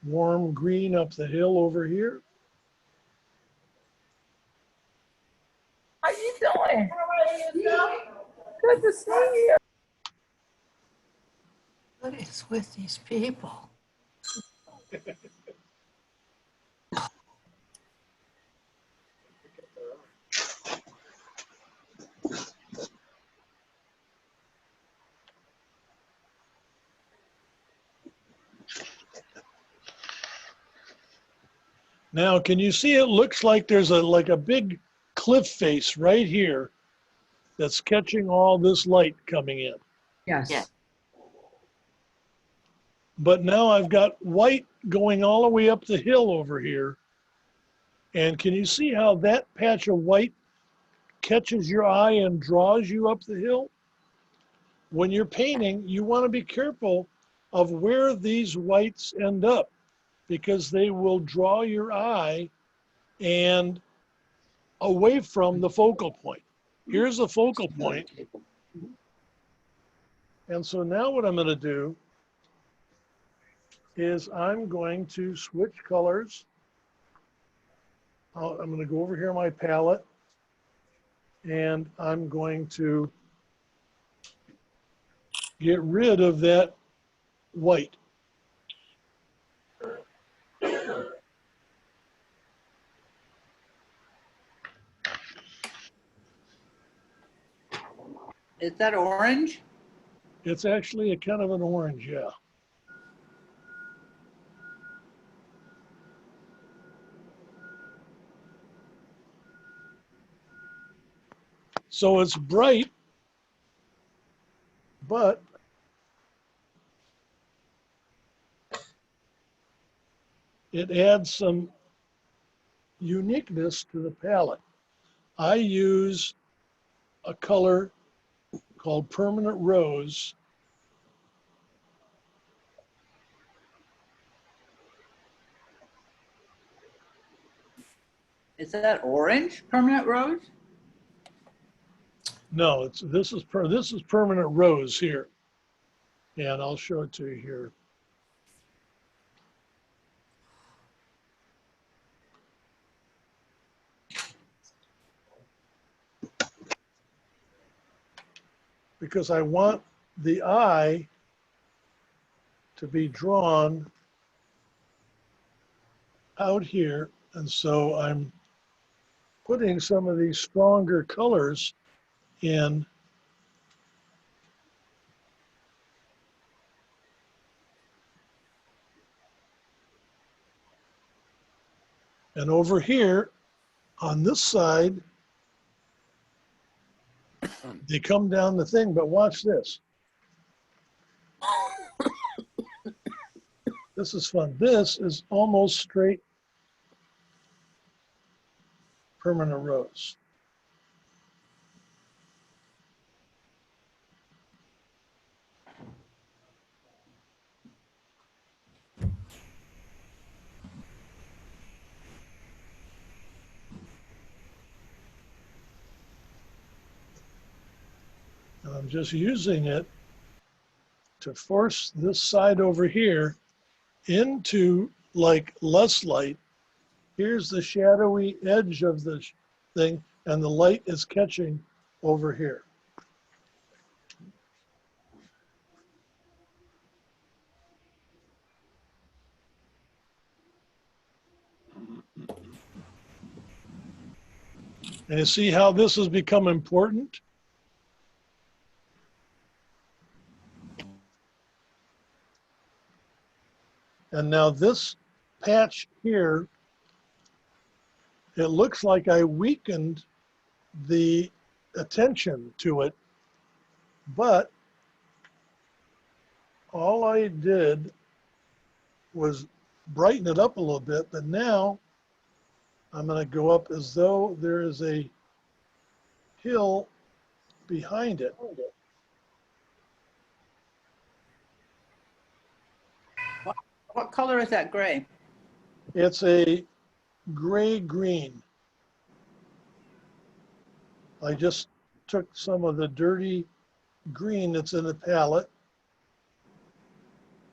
warm green up the hill over here. How you doing? Good to see you. What is with these people? Now, can you see it looks like there's a big cliff face right here that's catching all this light coming in. Yes. Yeah. But now I've got white going all the way up the hill over here. And can you see how that patch of white catches your eye and draws you up the hill? When you're painting, you want to be careful of where these whites end up, because they will draw your eye and away from the focal point. Here's the focal point. And so now what I'm going to do is I'm going to switch colors. I'm going to go over here on my palette, and I'm going to get rid of that white. Is that orange? It's actually a kind of an orange, yeah. So it's bright, but it adds some uniqueness to the palette. I use a color called Permanent Rose. Is that orange, permanent rose? No, this is Permanent Rose here, and I'll show it to you here. Because I want the eye to be drawn out here, and so I'm putting some of these stronger colors in. And over here on this side, they come down the thing, but watch this. This is fun. This is almost straight Permanent Rose. And I'm just using it to force this side over here into like less light. Here's the shadowy edge of the thing, and the light is catching over here. And you see how this has become important? And now this patch here, it looks like I weakened the attention to it, but all I did was brighten it up a little bit, but now I'm going to go up as though there is a hill behind it. What color is that gray? It's a gray-green. I just took some of the dirty green that's in the palette,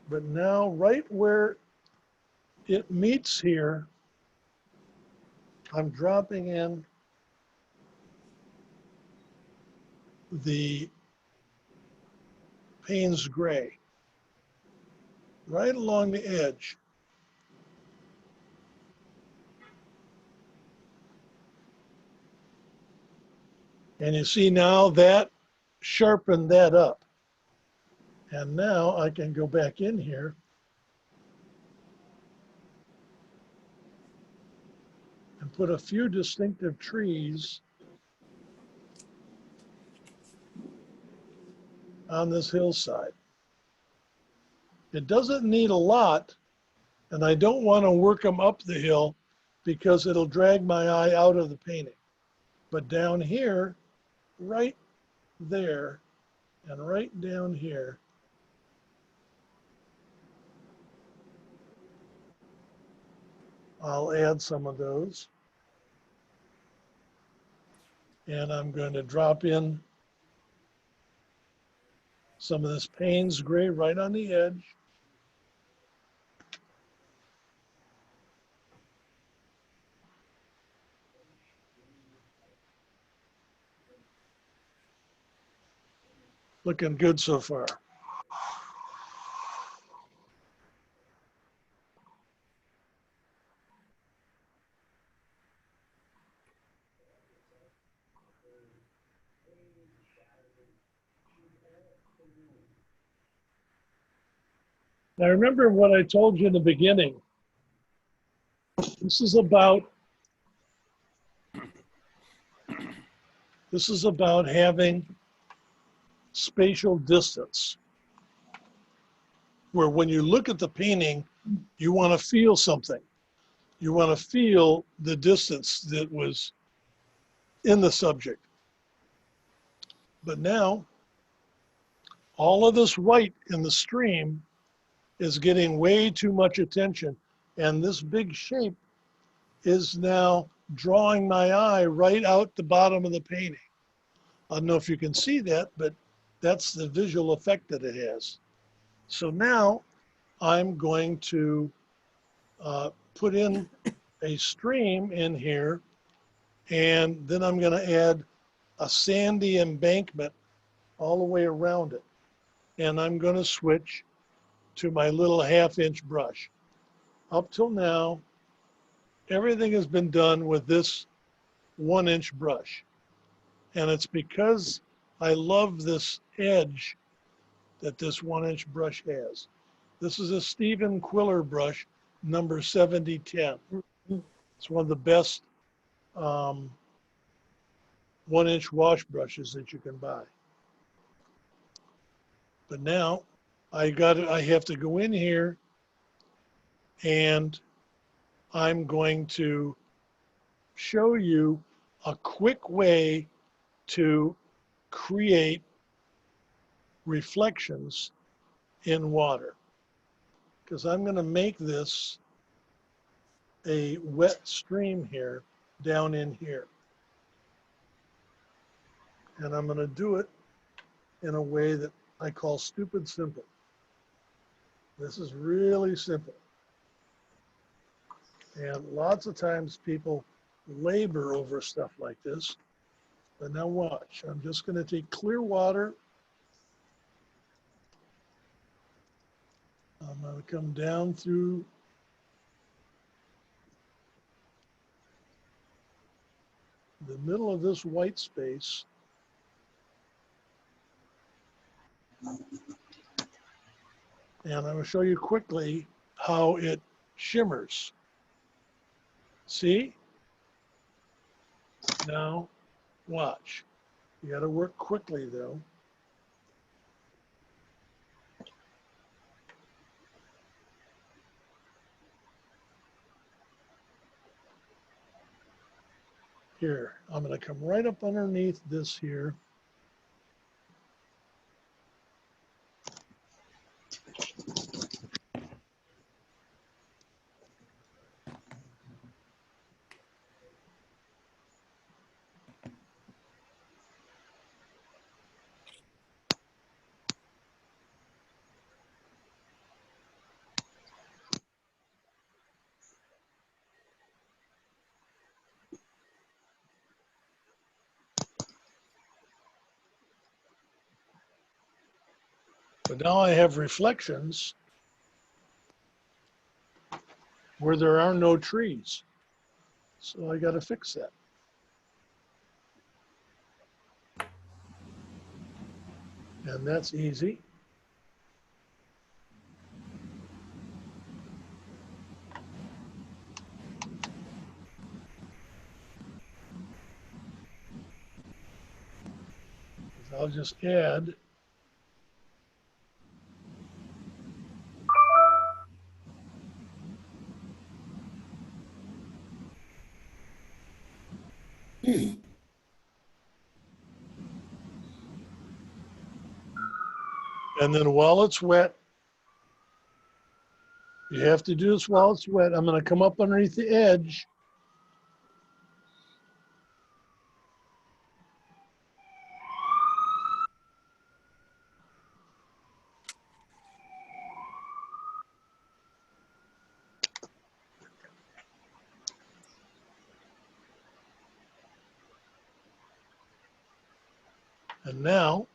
but now right where it meets here, I'm dropping in the Payne's Gray right along the edge. And you see now that sharpened that up. And now I can go back in here and put a few distinctive trees on this hillside. It doesn't need a lot, and I don't want to work them up the hill because it'll drag my eye out of the painting. But down here, right there, and right down here, I'll add some of those. And I'm going to drop in some of this Payne's Gray right on the edge. Looking good so far. Now remember what I told you in the beginning. This is about having spatial distance, where when you look at the painting, you want to feel something. You want to feel the distance that was in the subject. But now, all of this white in the stream is getting way too much attention, and this big shape is now drawing my eye right out the bottom of the painting. I don't know if you can see that, but that's the visual effect that it has. So now I'm going to put in a stream in here, and then I'm going to add a sandy embankment all the way around it. And I'm going to switch to my little 1/2-inch brush. Up till now, everything has been done with this 1-inch brush. And it's because I love this edge that this 1-inch brush has. This is a Stephen Quiller brush, number 7010. It's one of the best 1-inch wash brushes that you can buy. But now I have to go in here, and I'm going to show you a quick way to create reflections in water, because I'm going to make this a wet stream here down in here. And I'm going to do it in a way that I call stupid simple. This is really simple. And lots of times people labor over stuff like this. But now watch, I'm just going to take clear water. I'm going to come down through the middle of this white space. And I'm going to show you quickly how it shimmers. See? Now, watch. You got to work quickly, though. Here, I'm going to come right up underneath this here. But now I have reflections where there are no trees. So I got to fix that. And that's easy. I'll just add and then while it's wet, you have to do this while it's wet. I'm going to come up underneath the edge. And now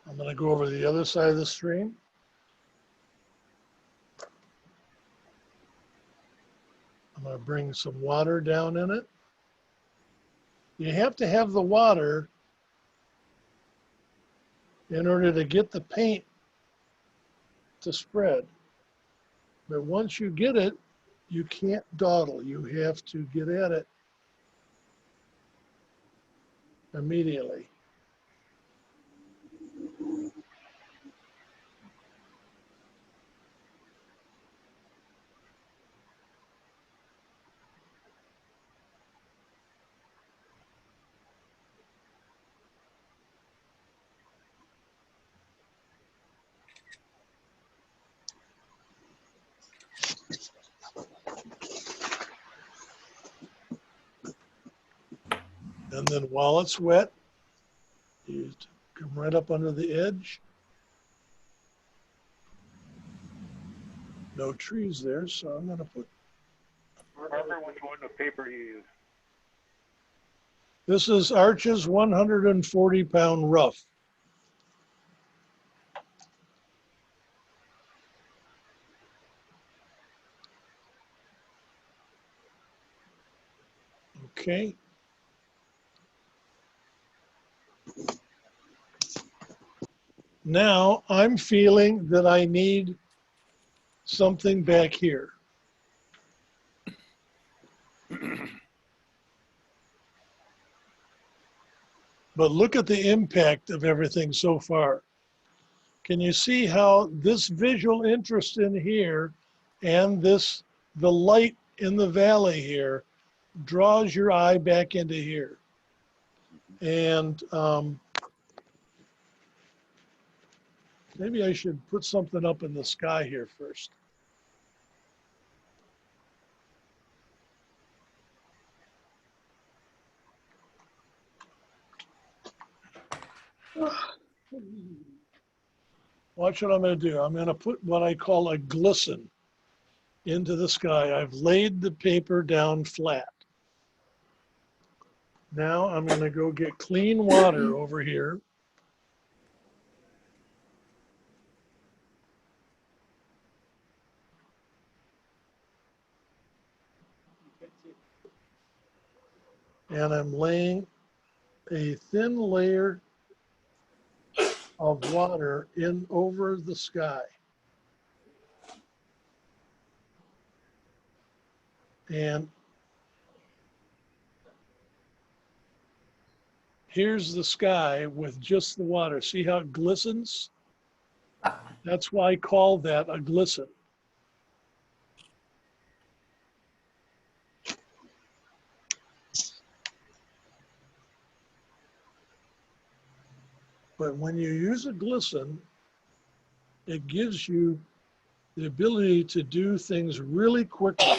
I'm going to go over to the other side of the stream. I'm going to bring some water down in it. You have to have the water in order to get the paint to spread. But once you get it, you can't dawdle. You have to get at it immediately. And then while it's wet, you come right up under the edge. No trees there, so I'm going to put. Remember which one of paper you use. This is Arches 140-pound rough. Okay. Now I'm feeling that I need something back here. But look at the impact of everything so far. Can you see how this visual interest in here and this, the light in the valley here draws your eye back into here? And maybe I should put something up in the sky here first. Watch what I'm going to do. I'm going to put what I call a glisten into the sky. I've laid the paper down flat. Now I'm going to go get clean water over here. And I'm laying a thin layer of water in over the sky. And here's the sky with just the water. See how it glistens? That's why I call that a glisten. But when you use a glisten, it gives you the ability to do things really quickly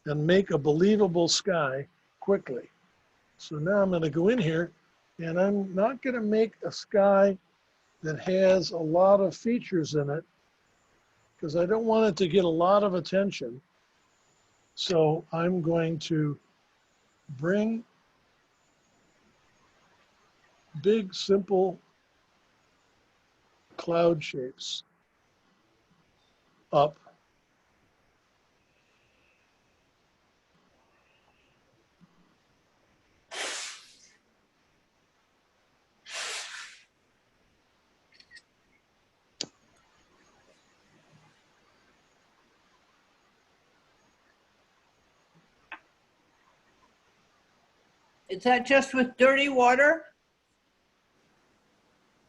and make a believable sky quickly. So now I'm going to go in here, and I'm not going to make a sky that has a lot of features in it because I don't want it to get a lot of attention. So I'm going to bring big, simple cloud shapes up. Is that just with dirty water?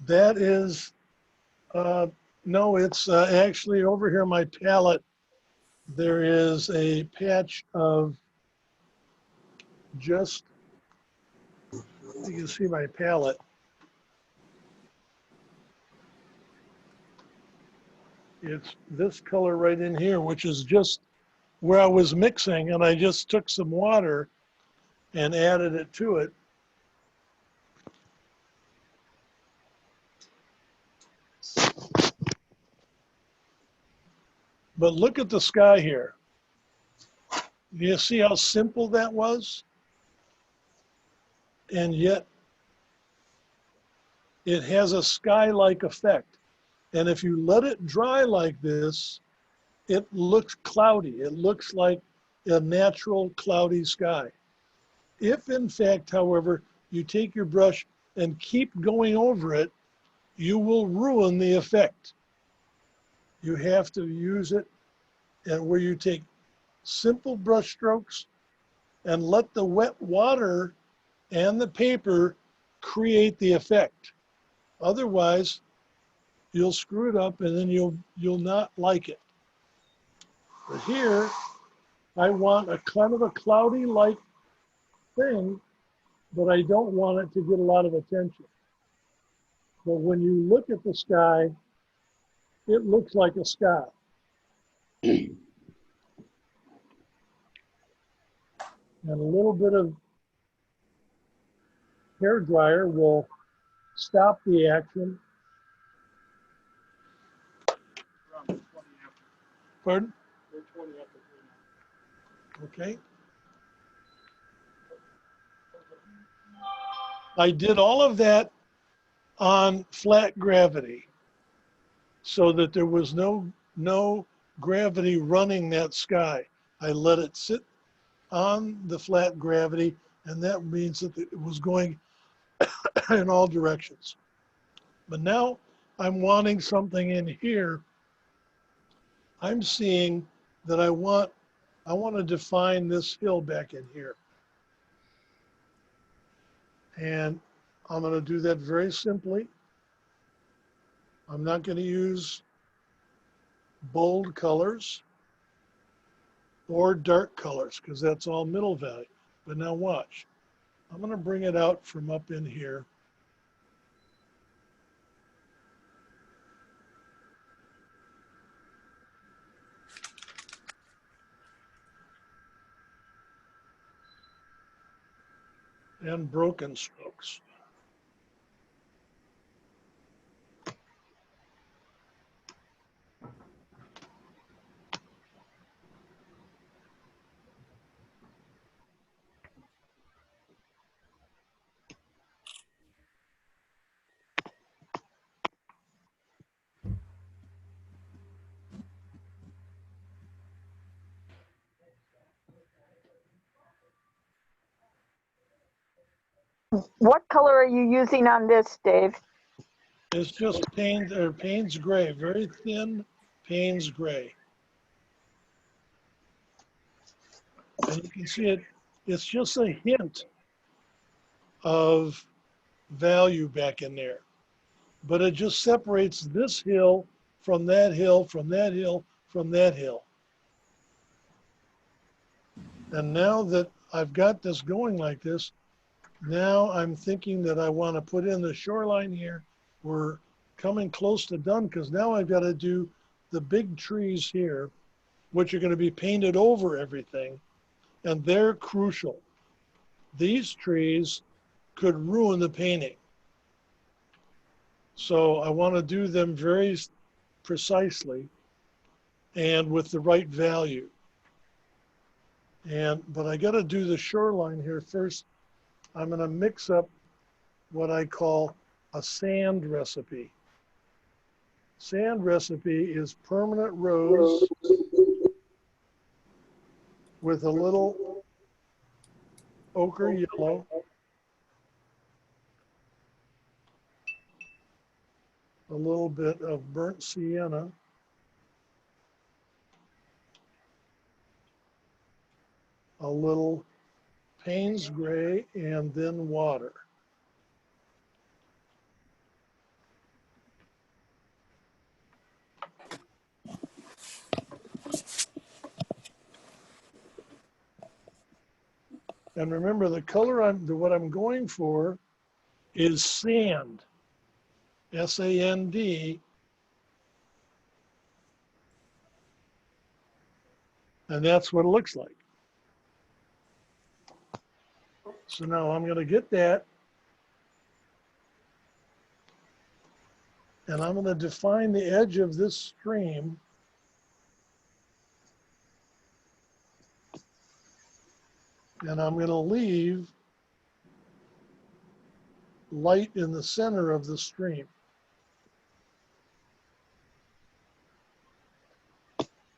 That is, no, it's actually over here, my palette. There is a patch of just, you can see my palette. It's this color right in here, which is just where I was mixing, and I just took some water and added it to it. But look at the sky here. Do you see how simple that was? And yet it has a sky-like effect. And if you let it dry like this, it looks cloudy. It looks like a natural cloudy sky. If in fact, however, you take your brush and keep going over it, you will ruin the effect. You have to use it and where you take simple brush strokes and let the wet water and the paper create the effect. Otherwise, you'll screw it up and then you'll not like it. But here, I want a kind of a cloudy-like thing, but I don't want it to get a lot of attention. But when you look at the sky, it looks like a sky. And a little bit of hair dryer will stop the action. Pardon? Okay. I did all of that on flat gravity so that there was no gravity running that sky. I let it sit on the flat gravity, and that means that it was going in all directions. But now I'm wanting something in here. I'm seeing that I want to define this hill back in here. And I'm going to do that very simply. I'm not going to use bold colors or dark colors because that's all middle value. But now watch. I'm going to bring it out from up in here. And broken strokes. What color are you using on this, Dave? It's just Payne's gray, very thin Payne's gray. And you can see it, it's just a hint of value back in there. But it just separates this hill from that hill, from that hill, from that hill. And now that I've got this going like this, now I'm thinking that I want to put in the shoreline here. We're coming close to done because now I've got to do the big trees here, which are going to be painted over everything. And they're crucial. These trees could ruin the painting. So I want to do them very precisely and with the right value. But I got to do the shoreline here first. I'm going to mix up what I call a sand recipe. sand recipe is permanent rose with a little ochre yellow, a little bit of burnt sienna, a little Payne's gray, and then water. And remember, the color what I'm going for is sand, S-A-N-D. And that's what it looks like. So now I'm going to get that, and I'm going to define the edge of this stream. And I'm going to leave light in the center of the stream.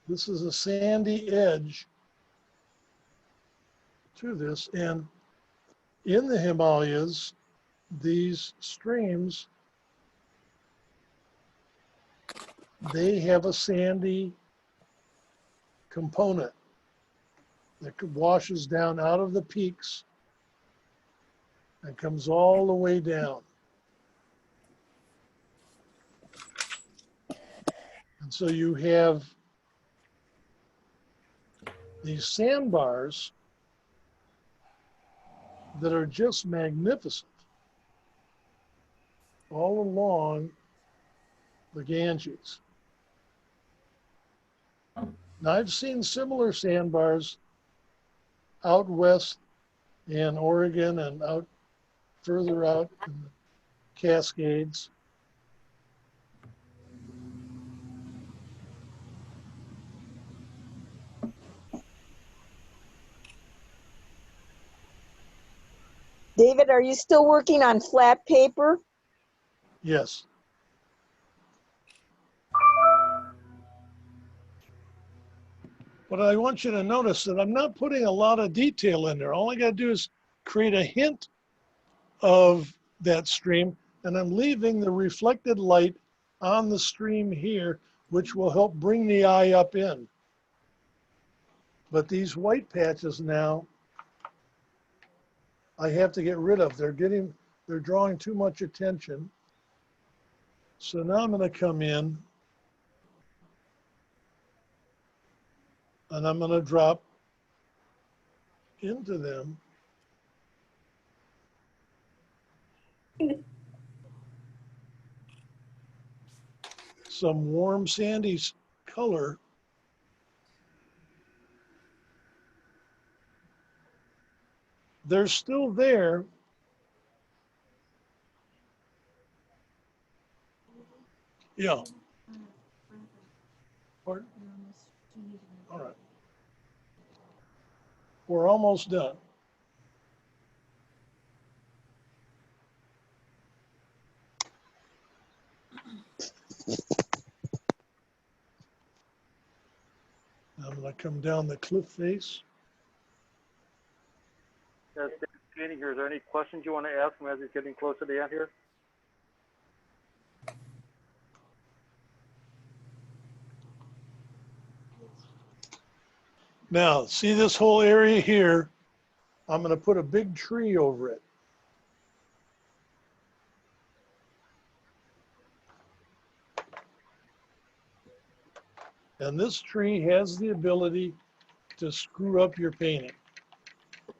This is a sandy edge to this. And in the Himalayas, these streams, they have a sandy component that washes down out of the peaks and comes all the way down. And so you have these sandbars that are just magnificent all along the Ganges. Now, I've seen similar sandbars out west in Oregon and out further out in the Cascades. David, are you still working on flat paper? Yes. But I want you to notice that I'm not putting a lot of detail in there. All I got to do is create a hint of that stream, and I'm leaving the reflected light on the stream here, which will help bring the eye up in. But these white patches now, I have to get rid of. They're drawing too much attention. So now I'm going to come in and I'm going to drop into them some warm sandy color. They're still there. Yeah. Pardon? All right. We're almost done. I'm going to come down the cliff face. Yes, Danny here. Is there any questions you want to ask him as he's getting close to the end here? Now, see this whole area here? I'm going to put a big tree over it. And this tree has the ability to screw up your painting. It's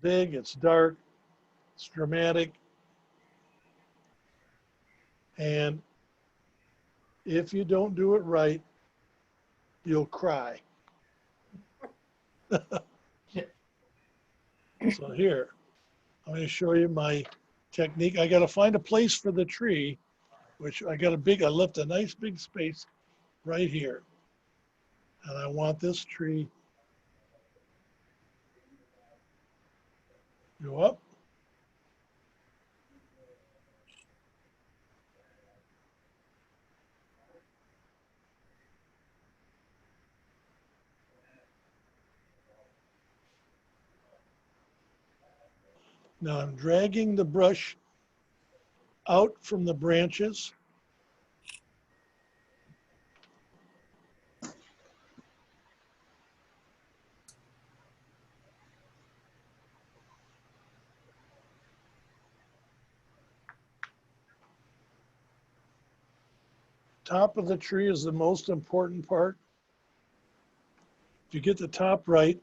big, it's dark, it's dramatic. And if you don't do it right, you'll cry. So here, I'm going to show you my technique. I got to find a place for the tree, which I left a nice big space right here. And I want this tree to go up. Now I'm dragging the brush out from the branches. Top of the tree is the most important part. If you get the top right,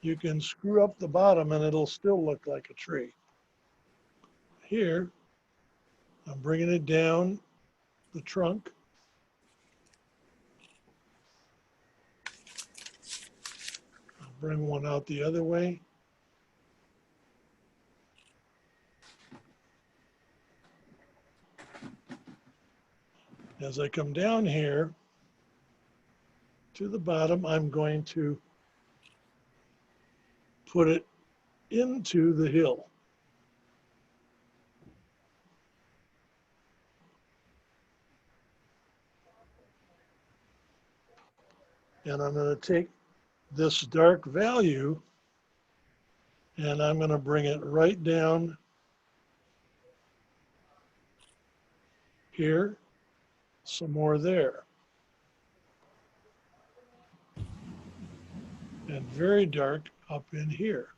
you can screw up the bottom and it'll still look like a tree. Here, I'm bringing it down the trunk. I'll bring one out the other way. As I come down here to the bottom, I'm going to put it into the hill. And I'm going to take this dark value and I'm going to bring it right down here, some more there. And very dark up in here.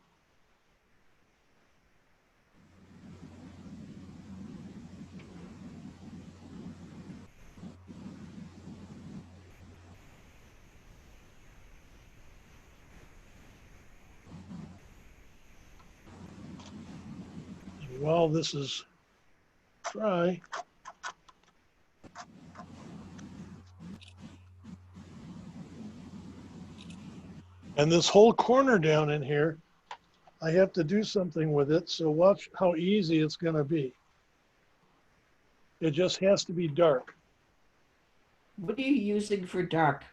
And while this is dry, and this whole corner down in here, I have to do something with it, so watch how easy it's going to be. It just has to be dark. What are you using for dark?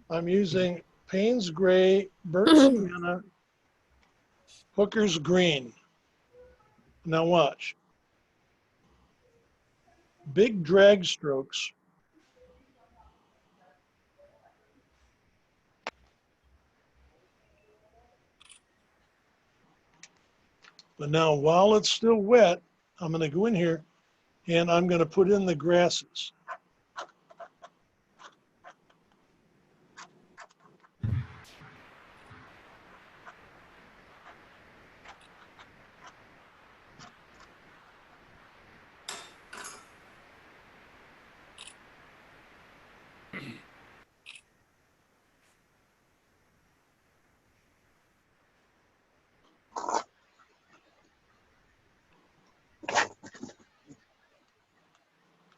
I'm using Payne's Gray, Burnt Sienna, Hooker's Green. Now watch. Big drag strokes. But now while it's still wet, I'm going to go in here and I'm going to put in the grasses.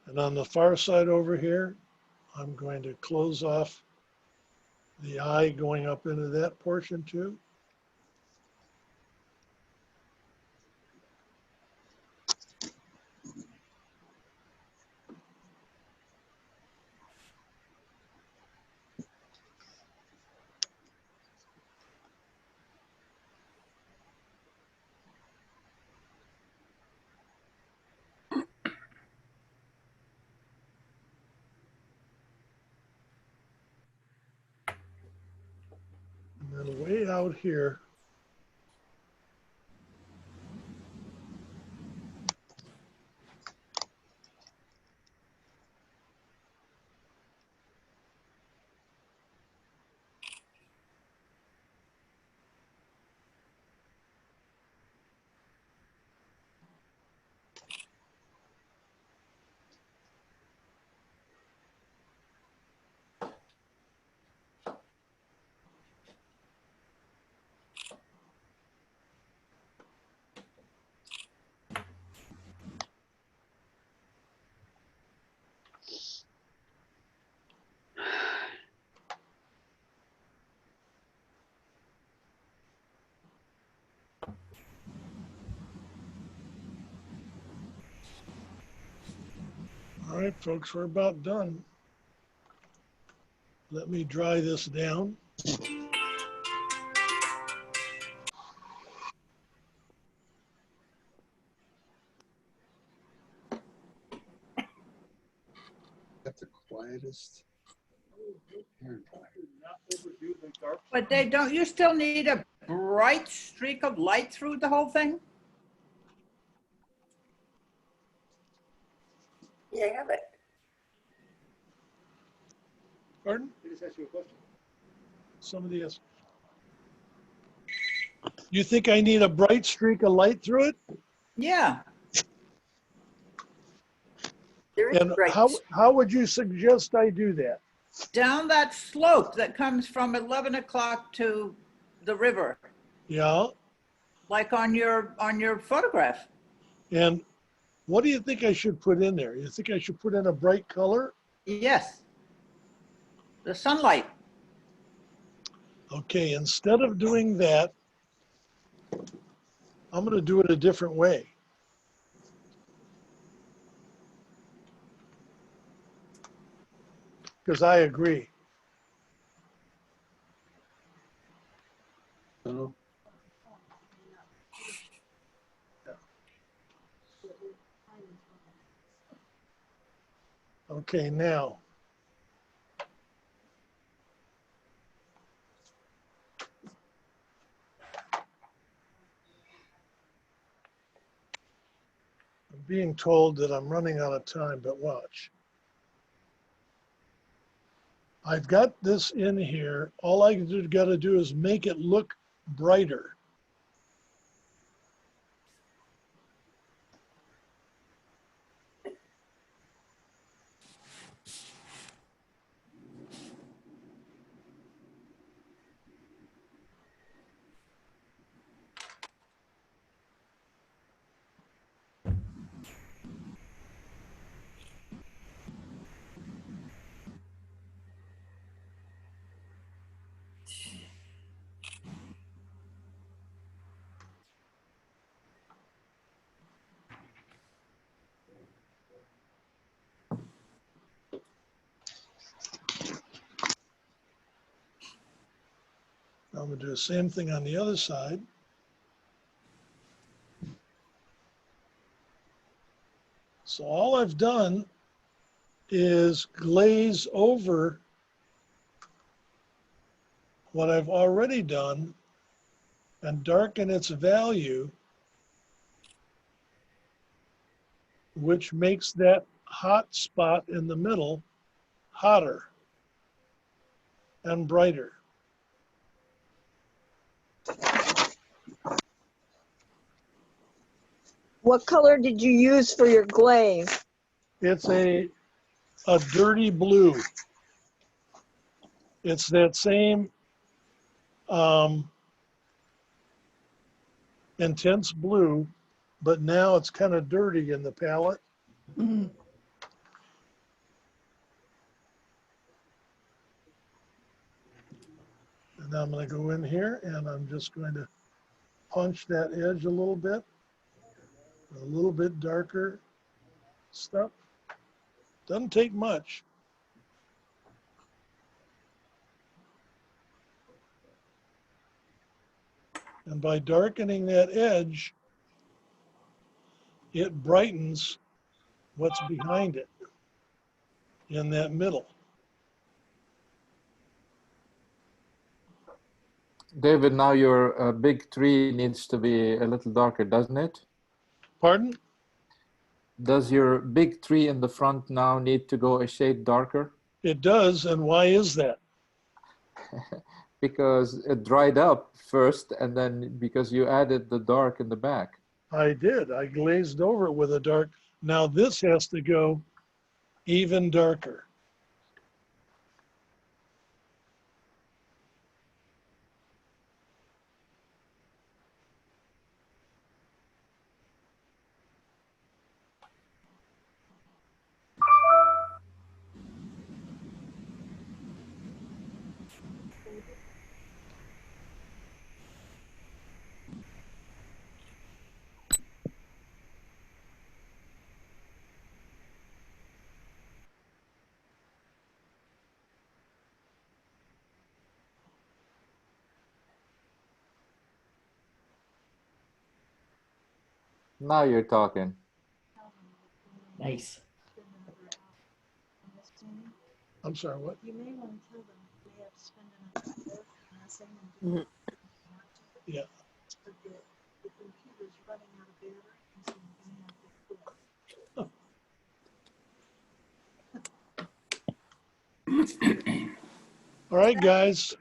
And on the far side over here, I'm going to close off the eye going up into that portion too. And then way out here, all right, folks, we're about done. Let me dry this down. Got the quietest hair dryer. But they don't, you still need a bright streak of light through the whole thing? Yeah, I have it. Pardon? He just asked you a question. Somebody else. You think I need a bright streak of light through it? Yeah. There is And bright. how would you suggest I do that? Down that slope that comes from 11 o'clock to the river, Yeah. like on your photograph. And what do you think I should put in there? You think I should put in a bright color? Yes. The sunlight. Okay, instead of doing that, I'm going to do it a different way. Because I agree. Hello? Okay, now. I'm being told that I'm running out of time, but watch. I've got this in here. All I got to do is make it look brighter. I'm going to do the same thing on the other side. So all I've done is glaze over what I've already done and darken its value, which makes that hot spot in the middle hotter and brighter. What color did you use for your glaze? It's a dirty blue. It's that same intense blue, but now it's kind of dirty in the palette. Mhm. And now I'm going to go in here and I'm just going to punch that edge a little bit darker stuff. Doesn't take much. And by darkening that edge, it brightens what's behind it in that middle. David, now your big tree needs to be a little darker, doesn't it? Pardon? Does your big tree in the front now need to go a shade darker? It does, and why is that? Because it dried up first, and then because you added the dark in the back. I did. I glazed over it with a dark. Now this has to go even darker. Now you're talking. Nice. I'm sorry, what? You may want to tell them they have to spend enough time messing and doing Yeah. All right, guys.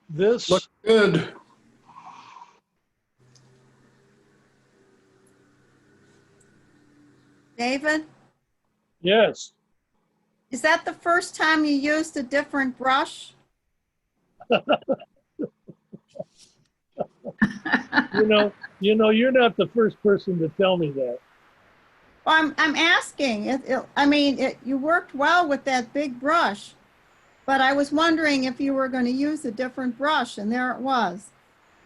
This Looks good. David, yes. is that the first time you used a different brush? You're not the first person to tell me that. Well, I'm asking. You worked well with that big brush, but I was wondering if you were going to use a different brush, and there it was.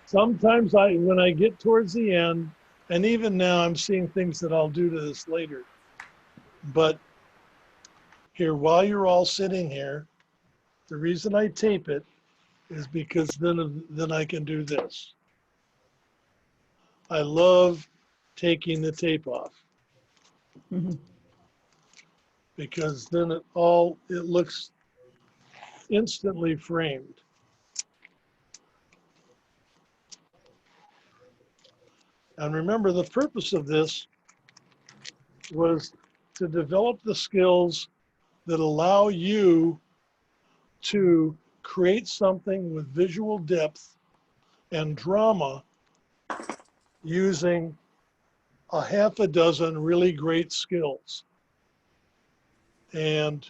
Sometimes when I get towards the end, and even now I'm seeing things that I'll do to this later. But here, while you're all sitting here, the reason I tape it is because then I can do this. I love taking the tape off because then it looks instantly framed. And remember, the purpose of this was to develop the skills that allow you to create something with visual depth and drama using a half a dozen really great skills. And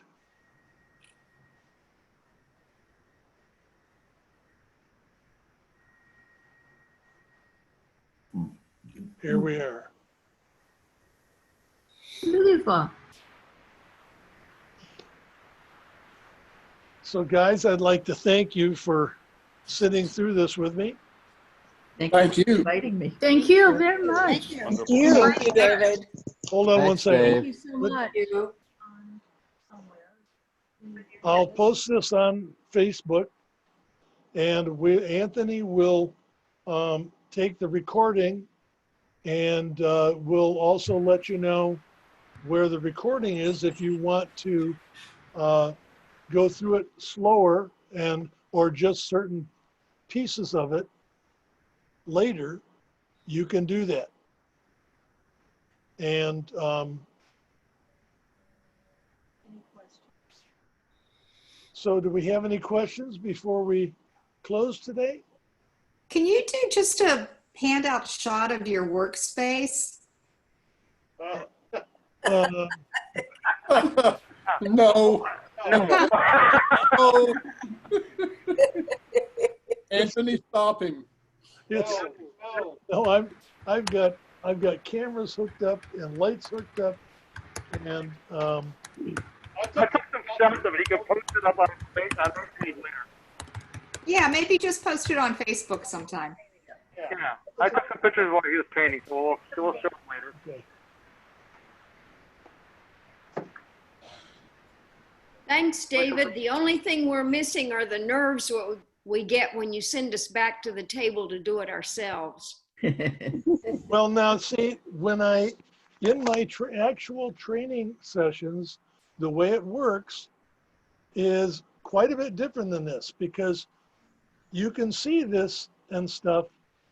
here we are. Beautiful. So guys, I'd like to thank you for sitting through this with me. Thank you for inviting me. Thank you very much. Thank you. Thank you, David. Hold on one Thanks, second. Thank you so much. I'll post this on Facebook, and Anthony will take the recording, and we'll also let you know where the recording is if you want to go through it slower or just certain pieces of it later. You can do that. And so do we have any questions before we close today? Can you do just a handout shot of your workspace? No. No. Anthony, stop him. No, I've got cameras hooked up and lights hooked up, and I took some shots of it. He can post it up on page later. Yeah, maybe just post it on Facebook sometime. Yeah, I took some pictures while he was painting, so we'll show them later. Okay. Thanks, David. The only thing we're missing are the nerves what we get when you send us back to the table to do it ourselves. Well, now see, in my actual training sessions, the way it works is quite a bit different than this, because you can see this and stuff,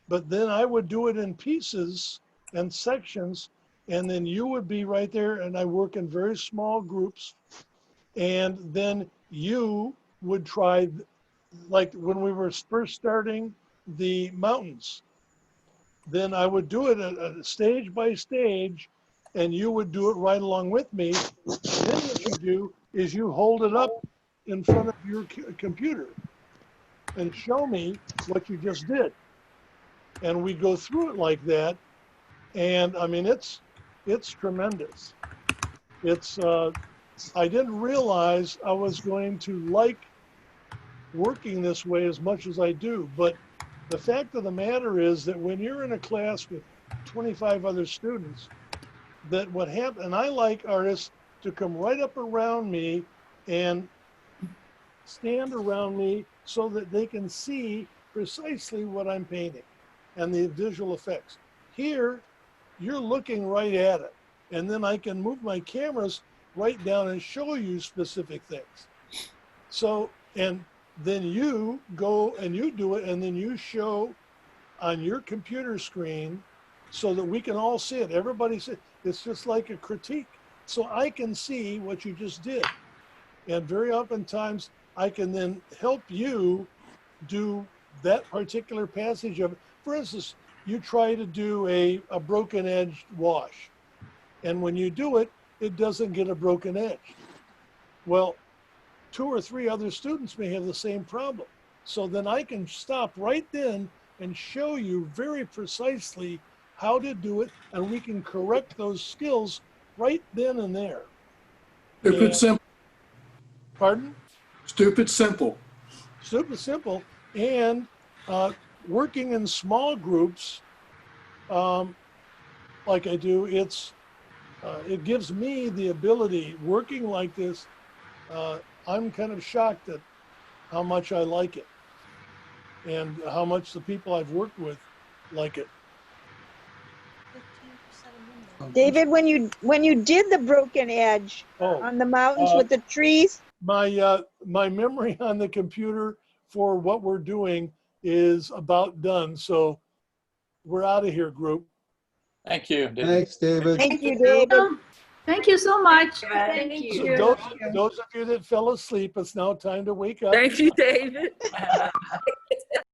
but then I would do it in pieces and sections, and then you would be right there, and I work in very small groups, and then you would try, like when we were first starting the mountains, then I would do it stage by stage, and you would do it right along with me. Then what you do is you hold it up in front of your computer and show me what you just did. And we go through it like that. And I mean, it's tremendous. I didn't realize I was going to like working this way as much as I do, but the fact of the matter is that when you're in a class with 25 other students, that what happens, and I like artists to come right up around me and stand around me so that they can see precisely what I'm painting and the visual effects. Here, you're looking right at it, and then I can move my cameras right down and show you specific things. So, and then you go and you do it, and then you show on your computer screen so that we can all see it. Everybody see, it's just like a critique. So I can see what you just did. And very oftentimes I can then help you do that particular passage of it. For instance, you try to do a broken edged wash. And when you do it, it doesn't get a broken edge. Well, 2 or 3 other students may have the same problem. So then I can stop right then and show you very precisely how to do it, and we can correct those skills right then and there. Stupid simple. Pardon? Stupid simple. Stupid simple. And working in small groups, like I do, it gives me the ability, working like this, I'm kind of shocked at how much I like it and how much the people I've worked with like it. David, when you did the broken edge on the mountains with the trees, my memory on the computer for what we're doing is about done. So we're out of here, group. Thank you, David. Thanks, David. thank you, David. Thank you so much. Thank So you. those of you that fell asleep, it's now time to wake up. Thank you, David.